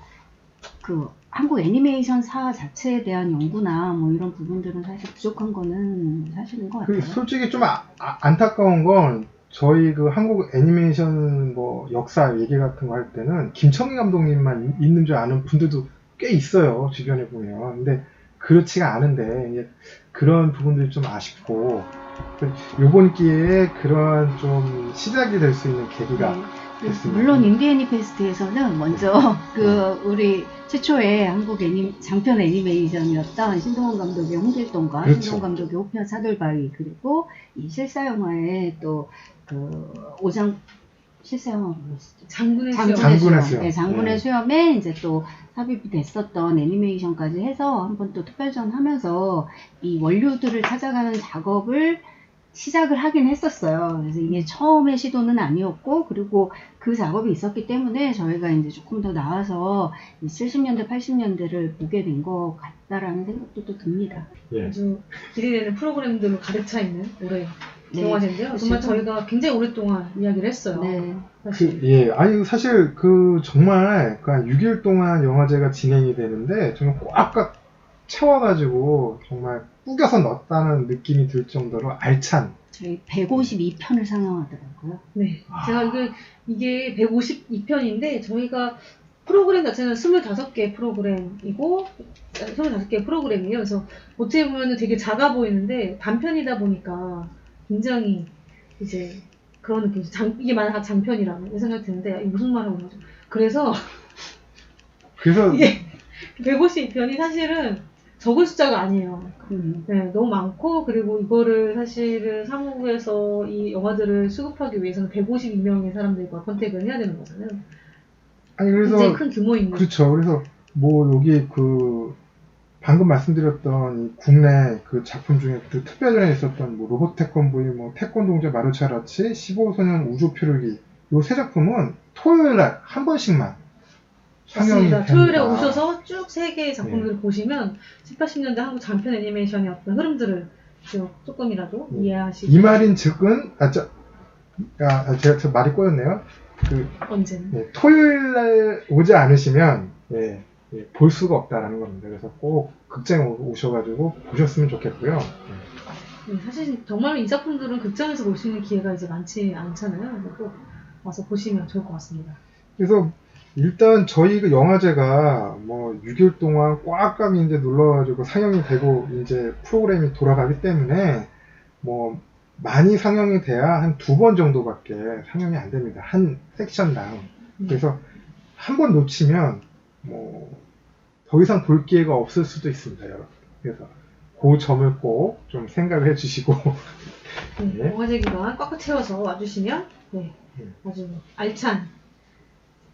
그 한국 애니메이션사 자체에 대한 연구나 뭐 이런 부분들은 사실 부족한 거는 사실인 것 같아요. 솔직히 좀 안타까운 건 저희 그 한국 애니메이션 뭐 역사 얘기 같은 거 할 때는 김청희 감독님만 있는 줄 아는 분들도 꽤 있어요, 주변에 보면. 근데 그렇지가 않은데 이제 그런 부분들이 좀 아쉽고 이번 기회에 그러한 좀 시작이 될 수 있는 계기가 됐습니다. 물론 인디애니 페스트에서는 먼저 그 우리 최초의 한국 장편 애니메이션이었던 신동원 감독의 홍길동과 그렇죠. 신동원 감독의 호피와 차돌바위 그리고 이 실사 영화의 또 그 실사 영화 뭐였었죠? 장군의 장군의 수염. 장군의 수염. 수염. 네, 장군의 네. 수염에 이제 또 삽입이 됐었던 애니메이션까지 해서 한번 또 특별전 하면서 이 원료들을 찾아가는 작업을 시작을 하긴 했었어요. 그래서 이게 처음의 시도는 아니었고, 그리고 그 작업이 있었기 때문에 저희가 이제 조금 더 나아서 70년대, 80년대를 보게 된 것 같다라는 생각도 또 듭니다. 예. 아주 기대되는 프로그램들로 가득 차 있는 올해 네. 영화제인데요. 정말 저희가 굉장히 오랫동안 이야기를 했어요. 네. 사실. 예, 아니 사실 그 정말 그 6일 동안 영화제가 진행이 되는데 정말 꽉꽉 채워가지고 정말 꾸겨서 넣었다는 느낌이 들 정도로 알찬. 저희 152편을 상영하더라고요. 네. 제가 이게 152편인데 저희가 프로그램 자체는 25개 프로그램이고 25개 프로그램이에요. 그래서 어떻게 보면 되게 작아 보이는데 단편이다 보니까 굉장히 이제 그런 느낌, 이게 만약 장편이라고 생각이 드는데 이게 무슨 말을 하는 거죠? 그래서 이게 152편이 사실은 적은 숫자가 아니에요. 네, 너무 많고 그리고 이거를 사실은 사무국에서 이 영화들을 수급하기 위해서는 152명의 사람들과 컨택을 해야 되는 거잖아요. 아니 그래서 굉장히 큰 규모 있는. 그렇죠. 그래서 뭐 여기 그 방금 말씀드렸던 이 국내 그 작품 중에 그 특별전에 있었던 뭐 로봇 태권브이, 뭐 태권동자 마루차라치, 15소년 우주 표류기 요 세 작품은 토요일 날 한 번씩만 상영이 맞습니다. 됩니다. 토요일에 오셔서 쭉 3개의 작품들을 네. 보시면 7, 80년대 한국 장편 애니메이션의 어떤 흐름들을 조금이라도 네. 이해하시고. 이 말인 즉은 제가 말이 꼬였네요. 그 언제는. 예, 토요일 날 오지 않으시면 볼 수가 없다라는 겁니다. 그래서 꼭 극장에 오셔가지고 보셨으면 좋겠고요. 네, 사실 정말 이 작품들은 극장에서 볼 수 있는 기회가 이제 많지 않잖아요. 근데 꼭 와서 보시면 좋을 것 같습니다. 그래서 일단 저희 그 영화제가 뭐 6일 동안 꽉꽉 이제 눌러가지고 상영이 되고 이제 프로그램이 돌아가기 때문에 뭐 많이 상영이 돼야 한 2번 정도밖에 상영이 안 됩니다. 한 섹션당. 그래서 한 번 놓치면 뭐 더 이상 볼 기회가 없을 수도 있습니다, 여러분. 그래서 그 점을 꼭 좀 생각을 해주시고 네, 영화제 기간 꽉꽉 채워서 와주시면 아주 알찬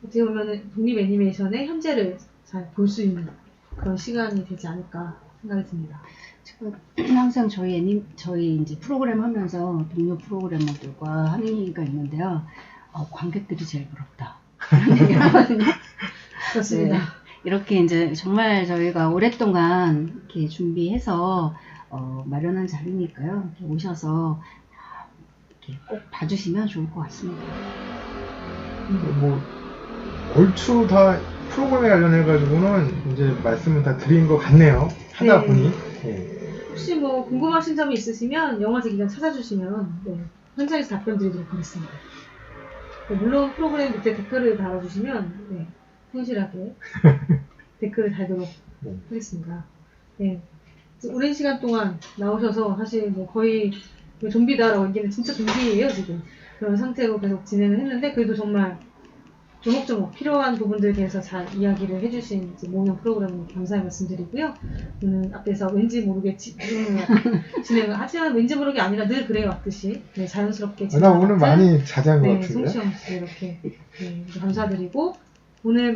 어떻게 보면 독립 애니메이션의 현재를 잘 볼 수 있는 그런 시간이 되지 않을까 생각이 듭니다. 항상 저희 이제 프로그램 하면서 동료 프로그래머들과 하는 얘기가 있는데요. 관객들이 제일 부럽다. 그런 얘기를 하거든요. 그렇습니다. 네. 이렇게 이제 정말 저희가 오랫동안 이렇게 준비해서 마련한 자리니까요. 이렇게 오셔서 이렇게 꼭 봐주시면 좋을 것 같습니다. 뭐 얼추 다 프로그램에 관련해가지고는 이제 말씀을 다 드린 것 같네요. 하다 네. 보니. 혹시 뭐 궁금하신 점이 있으시면 영화제 기간 찾아주시면 현장에서 답변 드리도록 하겠습니다. 물론 프로그램 밑에 댓글을 달아주시면 성실하게 댓글을 달도록 하겠습니다. 네. 오랜 시간 동안 나오셔서 사실 뭐 거의 좀비다라고 얘기는 진짜 좀비예요 지금. 그런 상태로 계속 진행을 했는데 그래도 정말 조목조목 필요한 부분들에 대해서 잘 이야기를 해주신 모형 프로그램을 감사의 말씀드리고요. 오늘 앞에서 왠지 모르게 진행을 하지만 왠지 모르게 아니라 늘 그래 왔듯이 자연스럽게 나 오늘 많이 자제한 것 같은데. 성취 없이 이렇게 감사드리고 오늘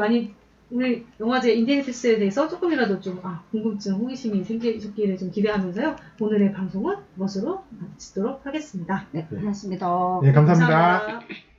영화제 인디애니패스에 대해서 조금이라도 좀 궁금증, 호기심이 생기셨기를 좀 기대하면서요. 오늘의 방송은 이것으로 마치도록 하겠습니다. 네, 고맙습니다. 네, 감사합니다. 감사합니다.